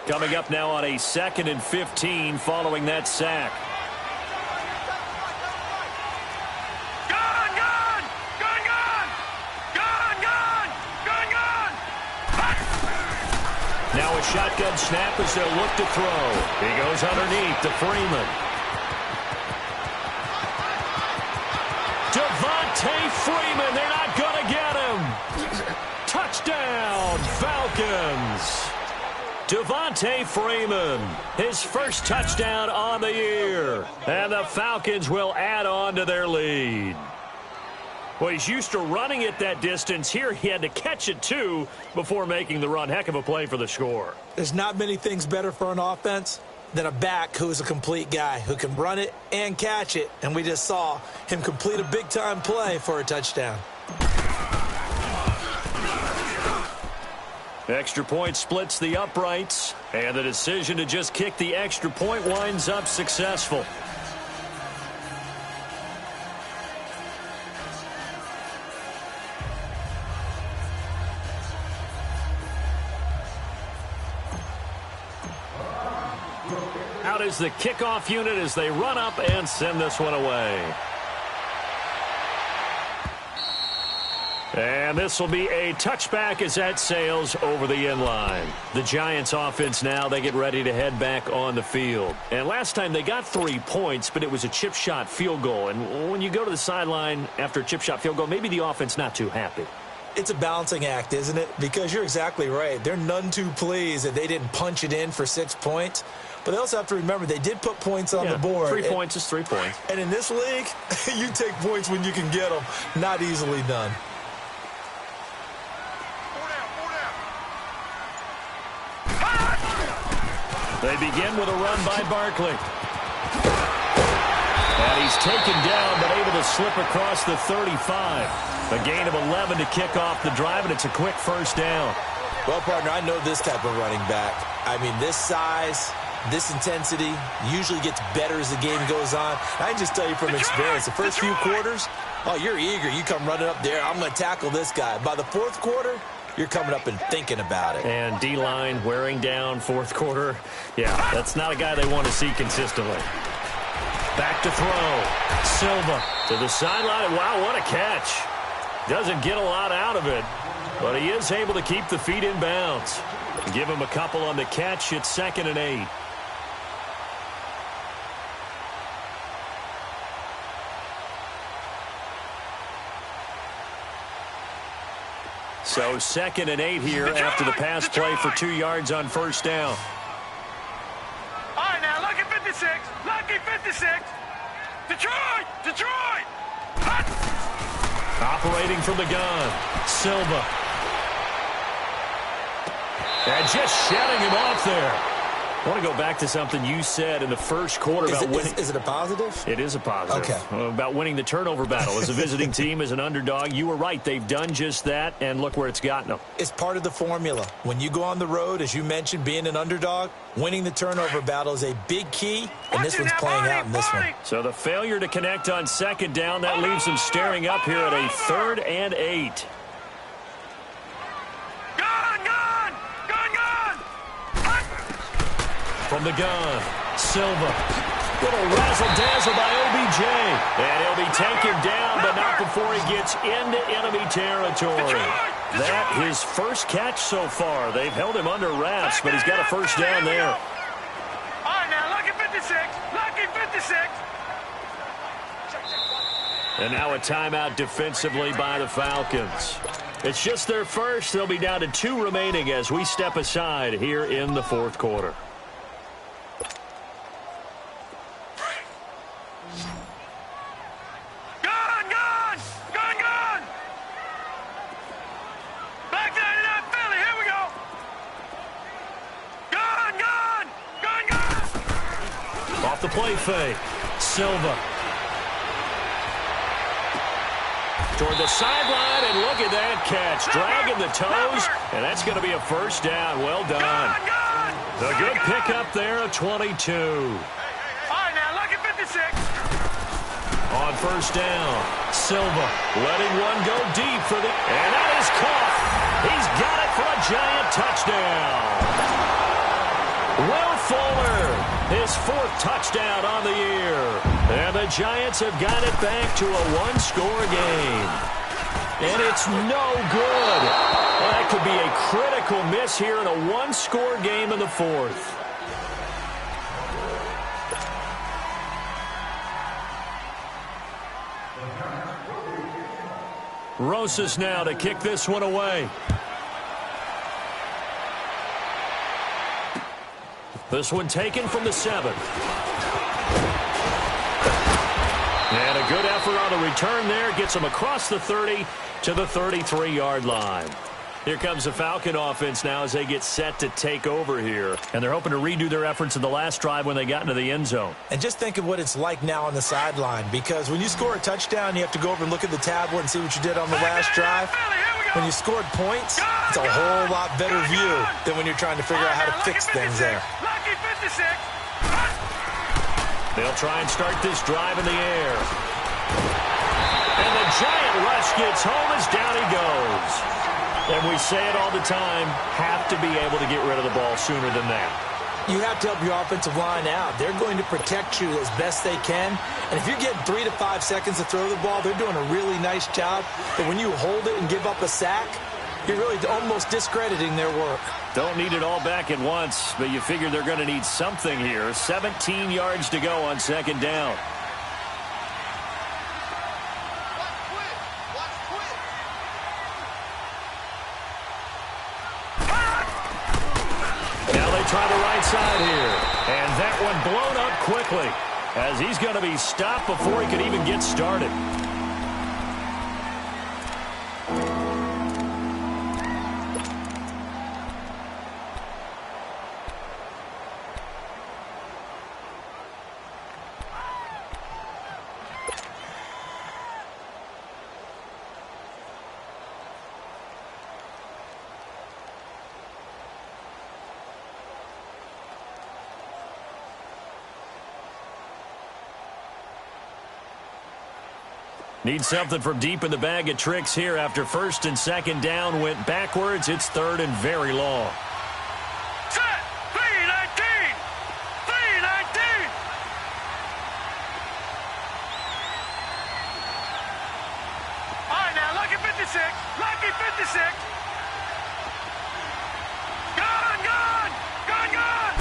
Coming up now on a 2nd and 15 following that sack. Now a shotgun snap as they'll look to throw. He goes underneath to Freeman. Devontae Freeman, they're not going to get him. Touchdown, Falcons. Devontae Freeman, his first touchdown on the year. And the Falcons will add on to their lead. Well, he's used to running it that distance. Here he had to catch it, too, before making the run. Heck of a play for the score. There's not many things better for an offense than a back who is a complete guy who can run it and catch it. And we just saw him complete a big-time play for a touchdown. Extra point splits the uprights. And the decision to just kick the extra point winds up successful. Out is the kickoff unit as they run up and send this one away. And this will be a touchback as that sails over the end line. The Giants offense now, they get ready to head back on the field. And last time they got 3 points, but it was a chip shot field goal. And when you go to the sideline after a chip shot field goal, maybe the offense not too happy. It's a balancing act, isn't it? Because you're exactly right. They're none too pleased that they didn't punch it in for 6 points. But they also have to remember they did put points on the board. 3 points is 3 points. And in this league, you take points when you can get them. Not easily done. They begin with a run by Barkley. And he's taken down, but able to slip across the 35. A gain of 11 to kick off the drive, and it's a quick first down. Well, partner, I know this type of running back. I mean, this size, this intensity usually gets better as the game goes on. I can just tell you from experience, the first few quarters, oh, you're eager. You come running up there, I'm going to tackle this guy. By the fourth quarter, you're coming up and thinking about it. And D-line wearing down fourth quarter. Yeah, that's not a guy they want to see consistently. Back to throw. Silva to the sideline. Wow, what a catch. Doesn't get a lot out of it, but he is able to keep the feet in bounds. Give him a couple on the catch. It's 2nd and 8. So 2nd and 8 here after the pass play for 2 yards on first down. All right, now, lucky 56. Lucky 56. Detroit! Detroit! Hot! Operating from the gun. Silva. And just shutting him off there. I want to go back to something you said in the first quarter about winning. Is it a positive? It is a positive. Okay. About winning the turnover battle. As a visiting team, as an underdog, you were right. They've done just that, and look where it's gotten them. It's part of the formula. When you go on the road, as you mentioned, being an underdog, winning the turnover battle is a big key, and this one's playing out in this one. So the failure to connect on second down, that leaves them staring up here at a 3rd and 8. From the gun, Silva. Little razzle-dazzle by OBJ. And he'll be taken down, but not before he gets into enemy territory. That his first catch so far. They've held him under wraps, but he's got a first down there. All right, now, lucky 56. Lucky 56. And now a timeout defensively by the Falcons. It's just their first. They'll be down to 2 remaining as we step aside here in the fourth quarter. The play fake. Silva. Toward the sideline, and look at that catch. Dragging the toes, and that's going to be a first down. Well done. A good pickup there of 22. All right, now, lucky 56. On first down, Silva letting one go deep for the... And that is caught. He's got it for a giant touchdown. Will Fuller, his 4th touchdown on the year. And the Giants have got it back to a 1-score game. And it's no good. Well, that could be a critical miss here in a 1-score game in the 4th. Rosas now to kick this one away. This one taken from the 7. And a good effort on the return there. Gets him across the 30 to the 33-yard line. Here comes the Falcon offense now as they get set to take over here. And they're hoping to redo their efforts in the last drive when they got into the end zone. And just think of what it's like now on the sideline. Because when you score a touchdown, you have to go over and look at the tablet and see what you did on the last drive. When you scored points, it's a whole lot better view than when you're trying to figure out how to fix things there. They'll try and start this drive in the air. And the giant rush gets home as down he goes. And we say it all the time, have to be able to get rid of the ball sooner than that. You have to help your offensive line out. They're going to protect you as best they can. And if you're getting 3 to 5 seconds to throw the ball, they're doing a really nice job. But when you hold it and give up a sack, you're really almost discrediting their work. Don't need it all back at once, but you figure they're going to need something here. 17 yards to go on second down. They'll try the right side here. And that one blown up quickly as he's going to be stopped before he could even get started. Need something from deep in the bag of tricks here after first and second down went backwards. It's third and very long. Set! 3-19! 3-19! All right, now, lucky 56. Lucky 56. Gone, gone! Gone, gone!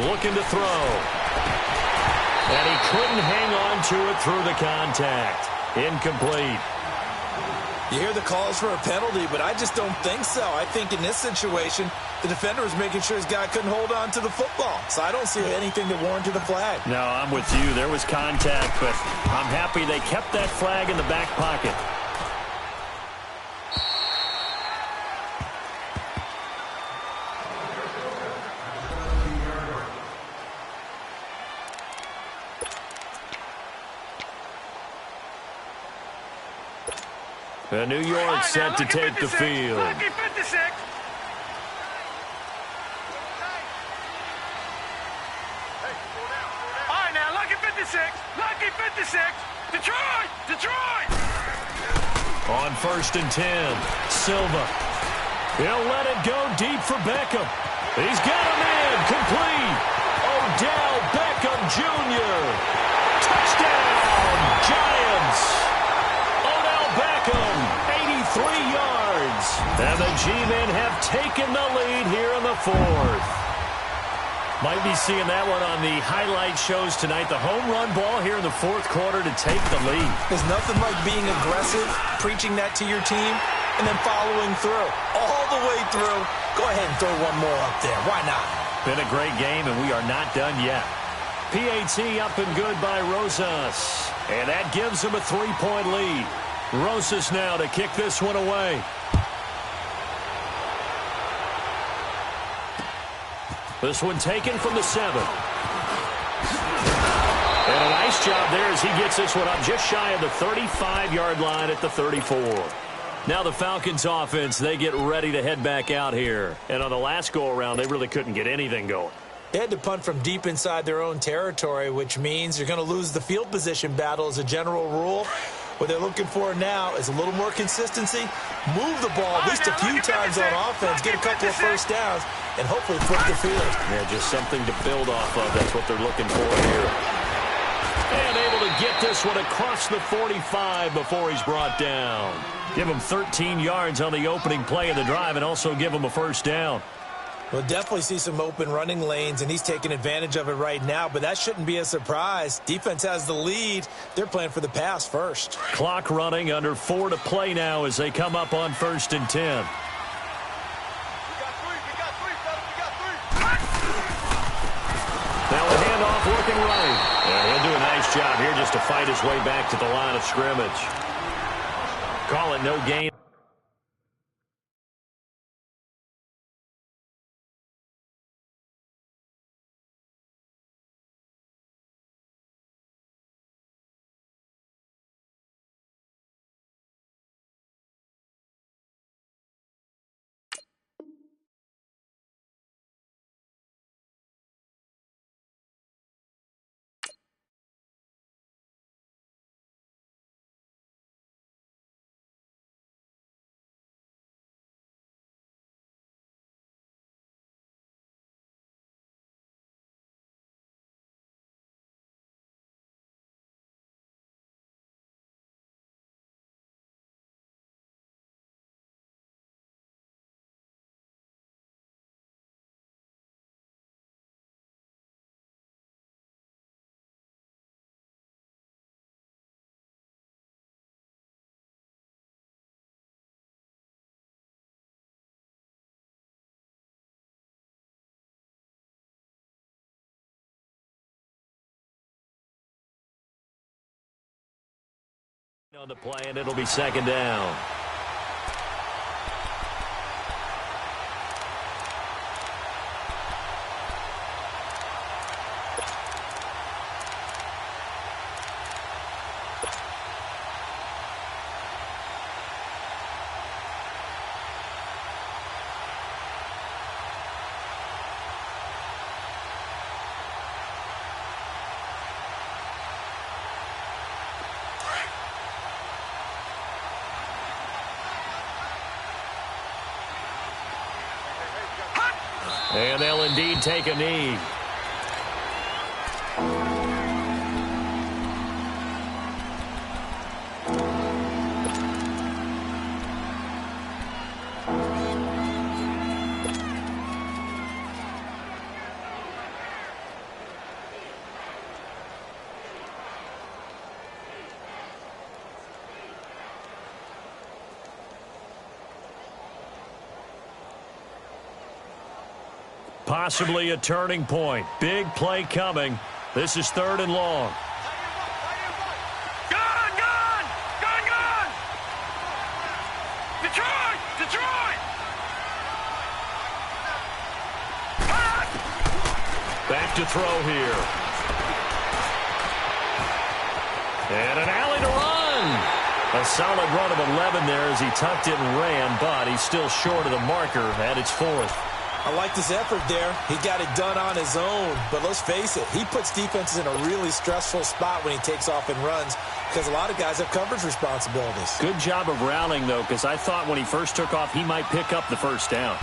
Looking to throw. And he couldn't hang on to it through the contact. Incomplete. You hear the calls for a penalty, but I just don't think so. I think in this situation, the defender was making sure his guy couldn't hold on to the football. So I don't see anything that warranted the flag. No, I'm with you. There was contact, but I'm happy they kept that flag in the back pocket. New York set to take the field. Lucky 56. All right, now, lucky 56. Lucky 56. Detroit! Detroit! On first and 10, Silva. He'll let it go deep for Beckham. He's got him in. Complete. Odell Beckham Jr. Touchdown, Giants. Odell Beckham, 83 yards. And the G-men have taken the lead here in the fourth. Might be seeing that one on the highlight shows tonight. The home run ball here in the fourth quarter to take the lead. There's nothing like being aggressive, preaching that to your team, and then following through. All the way through. Go ahead and throw one more up there. Why not? Been a great game, and we are not done yet. PAT up and good by Rosas. And that gives him a 3-point lead. Rosas now to kick this one away. This one taken from the 7. And a nice job there as he gets this one up just shy of the 35-yard line at the 34. Now the Falcons offense, they get ready to head back out here. And on the last go-around, they really couldn't get anything going. They had to punt from deep inside their own territory, which means you're going to lose the field position battle as a general rule. What they're looking for now is a little more consistency, move the ball at least a few times on offense, get a couple of first downs, and hopefully flip the field. Yeah, just something to build off of. That's what they're looking for here. And able to get this one across the 45 before he's brought down. Give him 13 yards on the opening play of the drive and also give him a first down. We'll definitely see some open running lanes, and he's taking advantage of it right now, but that shouldn't be a surprise. Defense has the lead. They're playing for the pass first. Clock running, under 4 to play now as they come up on first and 10. We got three, fellas. We got three. Now a handoff looking right. And he'll do a nice job here just to fight his way back to the line of scrimmage. Call it no gain. On the play, and it'll be second down. And they'll indeed take a knee. Possibly a turning point. Big play coming. This is 3rd and long. Gun! Gun! Gun! Gun! Detroit! Detroit! Back to throw here. And an alley to run. A solid run of 11 there as he tucked it and ran, but he's still short of the marker at its 4th. I like his effort there. He got it done on his own. But let's face it, he puts defenses in a really stressful spot when he takes off and runs because a lot of guys have coverage responsibilities. Good job of rallying, though, because I thought when he first took off, he might pick up the first down.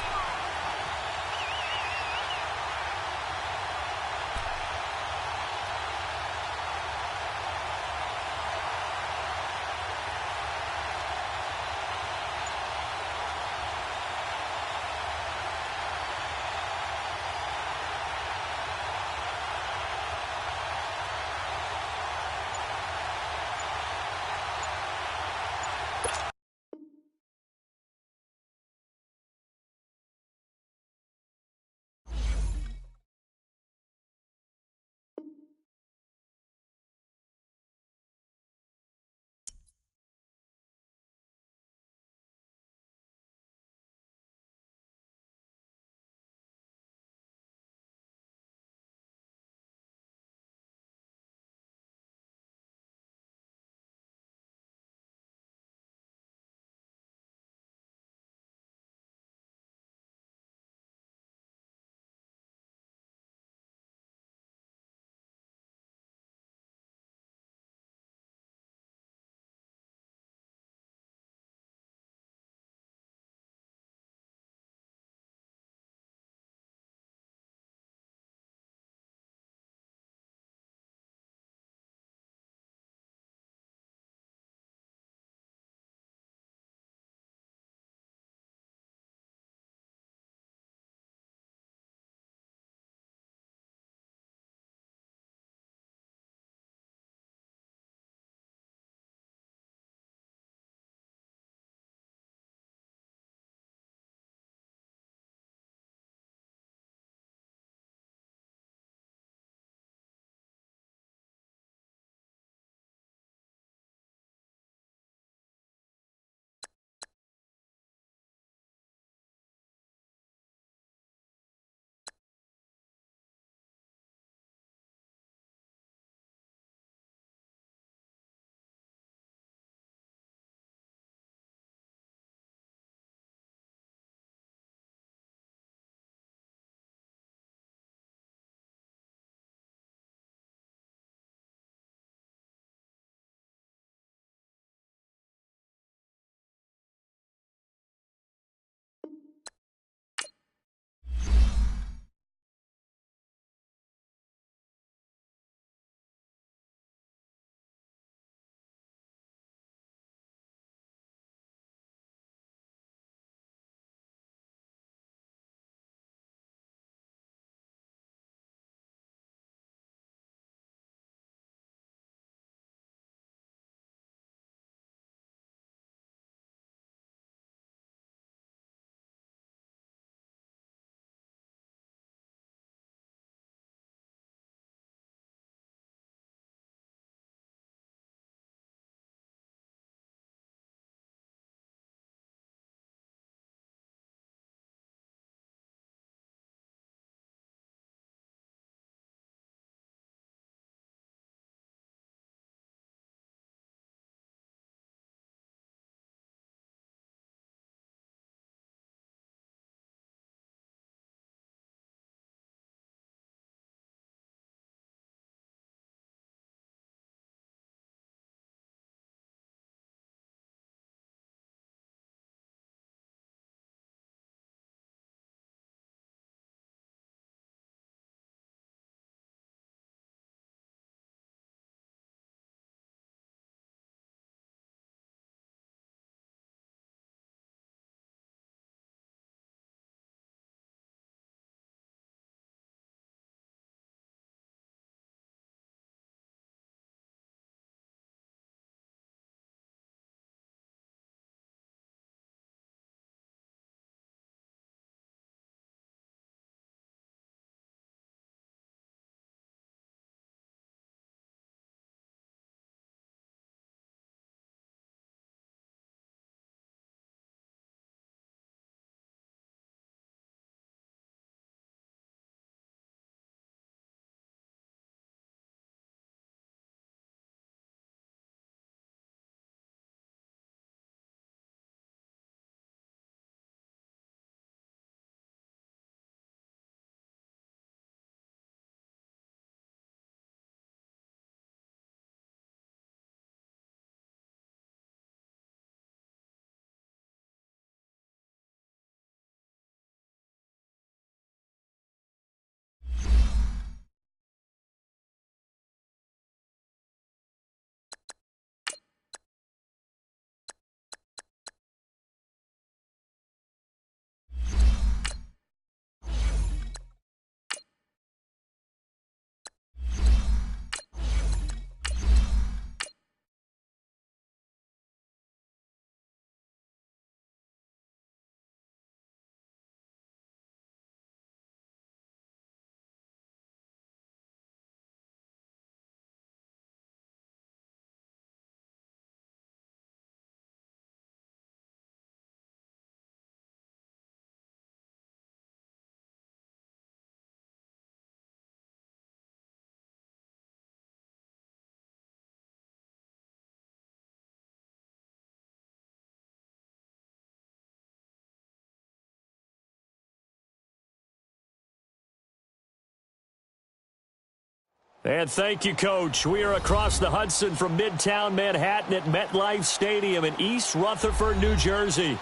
And thank you, Coach. We are across the Hudson from Midtown Manhattan at MetLife Stadium in East Rutherford, New Jersey.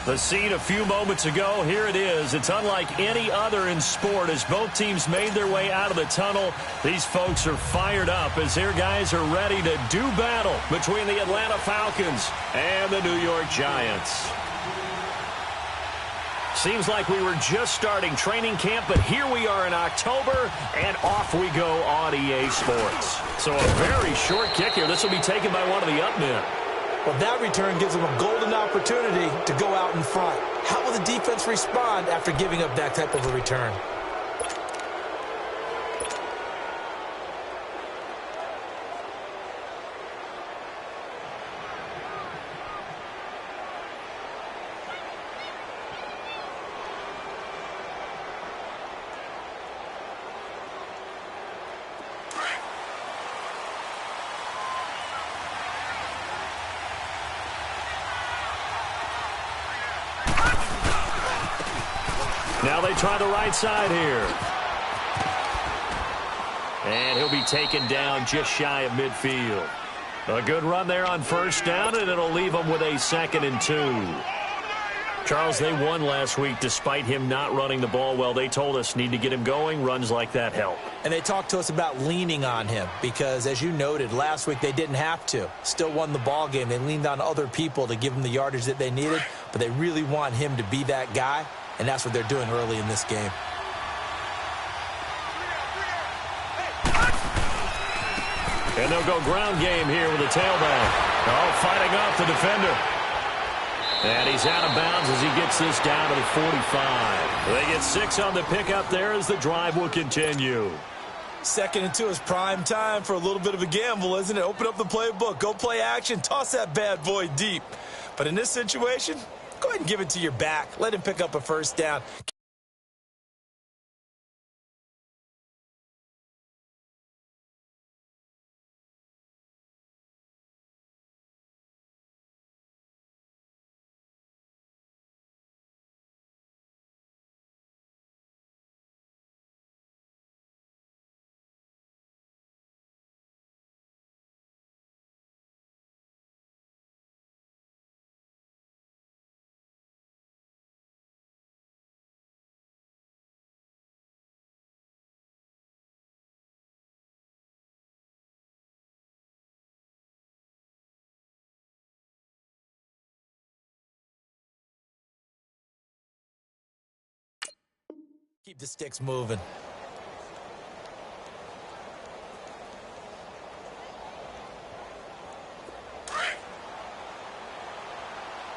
The scene a few moments ago, here it is. It's unlike any other in sport as both teams made their way out of the tunnel. These folks are fired up as their guys are ready to do battle between the Atlanta Falcons and the New York Giants. Seems like we were just starting training camp, but here we are in October, and off we go on EA Sports. So a very short kick here. This will be taken by one of the up men. Well, that return gives them a golden opportunity to go out in front. How will the defense respond after giving up that type of a return? Now they try the right side here. And he'll be taken down just shy of midfield. A good run there on first down, and it'll leave them with a 2nd and 2. Charles, they won last week despite him not running the ball well. They told us need to get him going. Runs like that help. And they talked to us about leaning on him because, as you noted, last week they didn't have to. Still won the ball game. They leaned on other people to give them the yardage that they needed, but they really want him to be that guy, and that's what they're doing early in this game. And they'll go ground game here with a tailback. Oh, fighting off the defender. And he's out of bounds as he gets this down to the 45. They get 6 on the pickup there as the drive will continue. 2nd and 2 is prime time for a little bit of a gamble, isn't it? Open up the playbook, go play action, toss that bad boy deep. But in this situation, go ahead and give it to your back. Let him pick up a first down. Keep the sticks moving.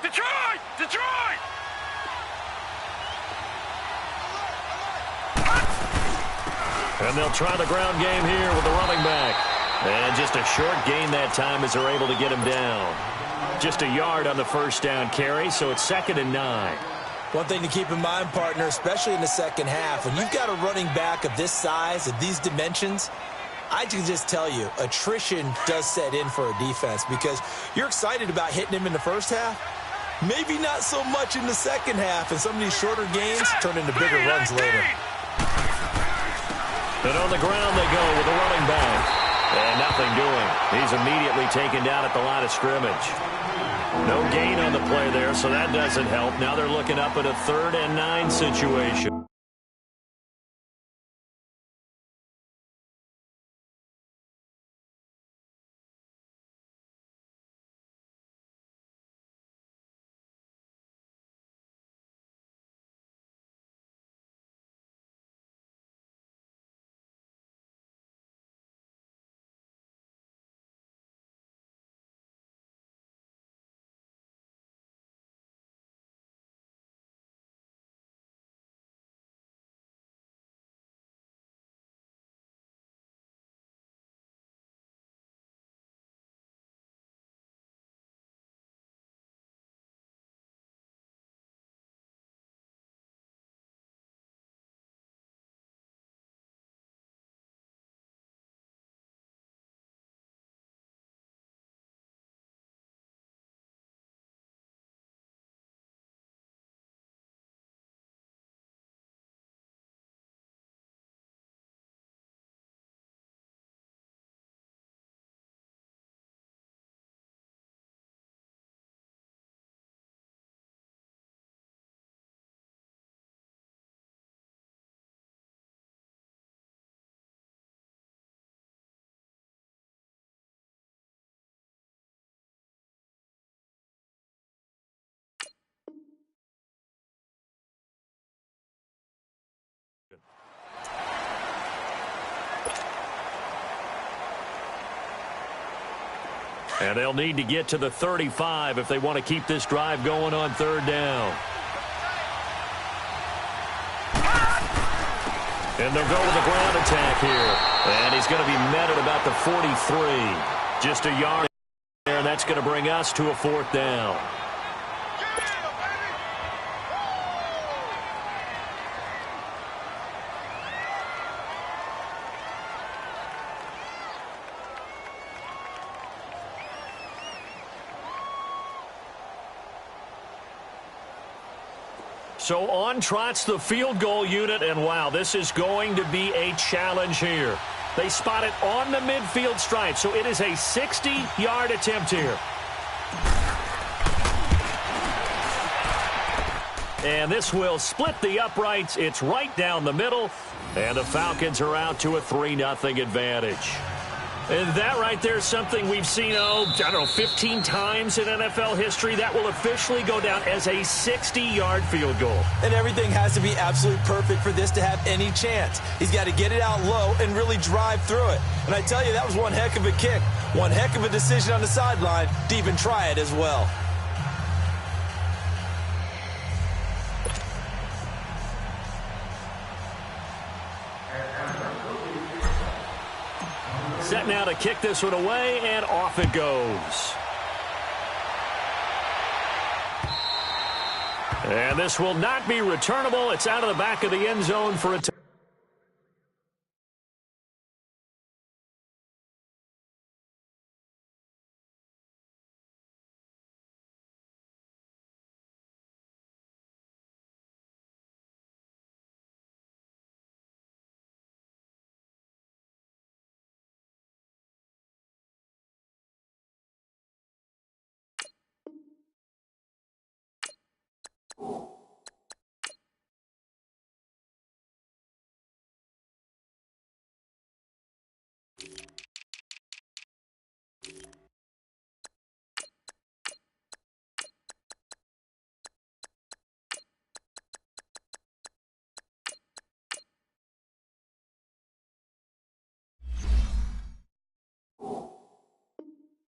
Detroit! Detroit! And they'll try the ground game here with the running back. And just a short gain that time as they're able to get him down. Just a yard on the first down carry, so it's 2nd and 9. One thing to keep in mind, partner, especially in the second half, when you've got a running back of this size, of these dimensions, I can just tell you, attrition does set in for a defense because you're excited about hitting him in the first half. Maybe not so much in the second half, and some of these shorter gains turn into bigger runs later. And on the ground they go with the running back. And nothing doing. He's immediately taken down at the line of scrimmage. No gain on the play there, so that doesn't help. Now they're looking up at a 3rd and 9 situation. And they'll need to get to the 35 if they want to keep this drive going on third down. And they'll go with a ground attack here. And he's going to be met at about the 43. Just a yard there, and that's going to bring us to a fourth down. So on trots the field goal unit, and wow, this is going to be a challenge here. They spot it on the midfield stripe, so it is a 60-yard attempt here. And this will split the uprights. It's right down the middle, and the Falcons are out to a 3-0 advantage. And that right there is something we've seen, 15 times in NFL history. That will officially go down as a 60-yard field goal. And everything has to be absolutely perfect for this to have any chance. He's got to get it out low and really drive through it. And I tell you, that was one heck of a kick. One heck of a decision on the sideline to even try it as well. Set now to kick this one away, and off it goes. And this will not be returnable. It's out of the back of the end zone for a touchdown.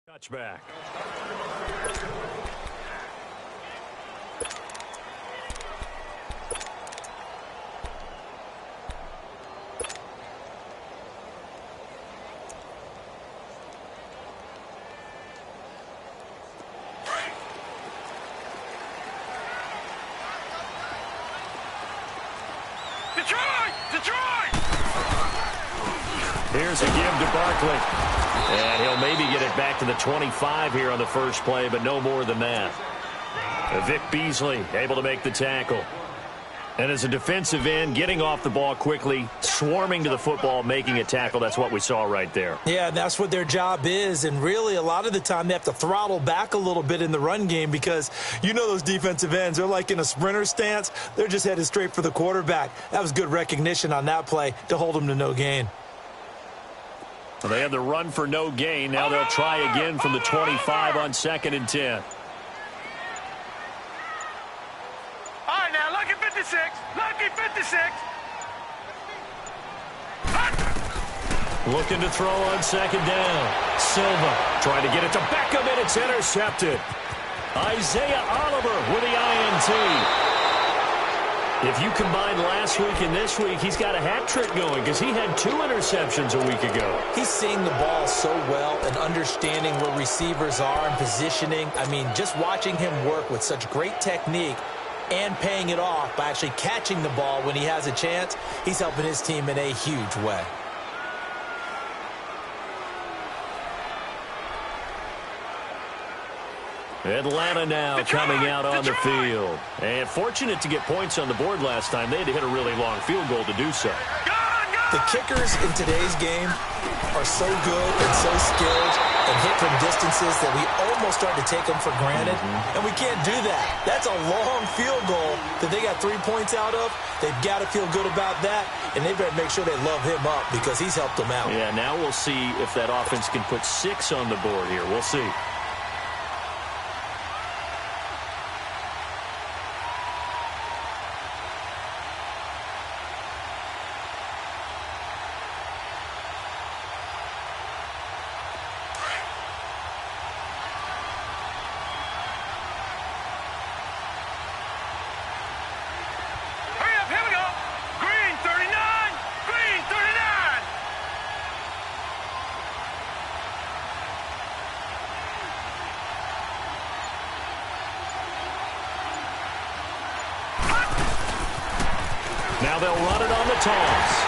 Touchback. Detroit! Here's a give to Barkley. And he'll maybe get it back to the 25 here on the first play, but no more than that. Vic Beasley able to make the tackle. And as a defensive end, getting off the ball quickly, swarming to the football, making a tackle, that's what we saw right there. Yeah, that's what their job is. And really, a lot of the time, they have to throttle back a little bit in the run game because you know those defensive ends, they're like in a sprinter stance. They're just headed straight for the quarterback. That was good recognition on that play to hold them to no gain. Well, they had the run for no gain. Now they'll try again from the 25 on 2nd and 10. All right, now, lucky 56. Lucky 56. Looking to throw on 2nd down. Silva trying to get it to Beckham, and it's intercepted. Isaiah Oliver with the INT. If you combine last week and this week, he's got a hat trick going because he had 2 interceptions a week ago. He's seeing the ball so well and understanding where receivers are and positioning. I mean, just watching him work with such great technique and paying it off by actually catching the ball when he has a chance, he's helping his team in a huge way. Atlanta now coming out on the field. And fortunate to get points on the board last time. They had to hit a really long field goal to do so. The kickers in today's game are so good and so skilled and hit from distances that we almost start to take them for granted. And we can't do that. That's a long field goal that they got 3 points out of. They've got to feel good about that, and they better make sure they love him up because he's helped them out. Yeah, now we'll see if that offense can put 6 on the board here. We'll see. Now they'll run it on the toss.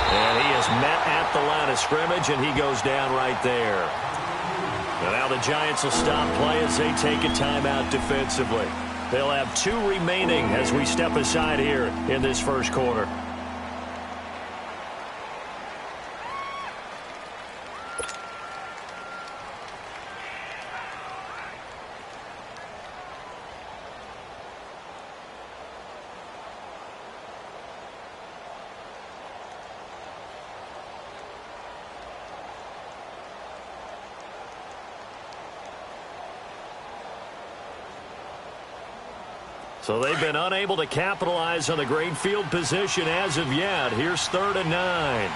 And he is met at the line of scrimmage, and he goes down right there. And now the Giants will stop play as they take a timeout defensively. They'll have 2 remaining as we step aside here in this first quarter. So they've been unable to capitalize on the great field position as of yet. Here's 3rd and 9.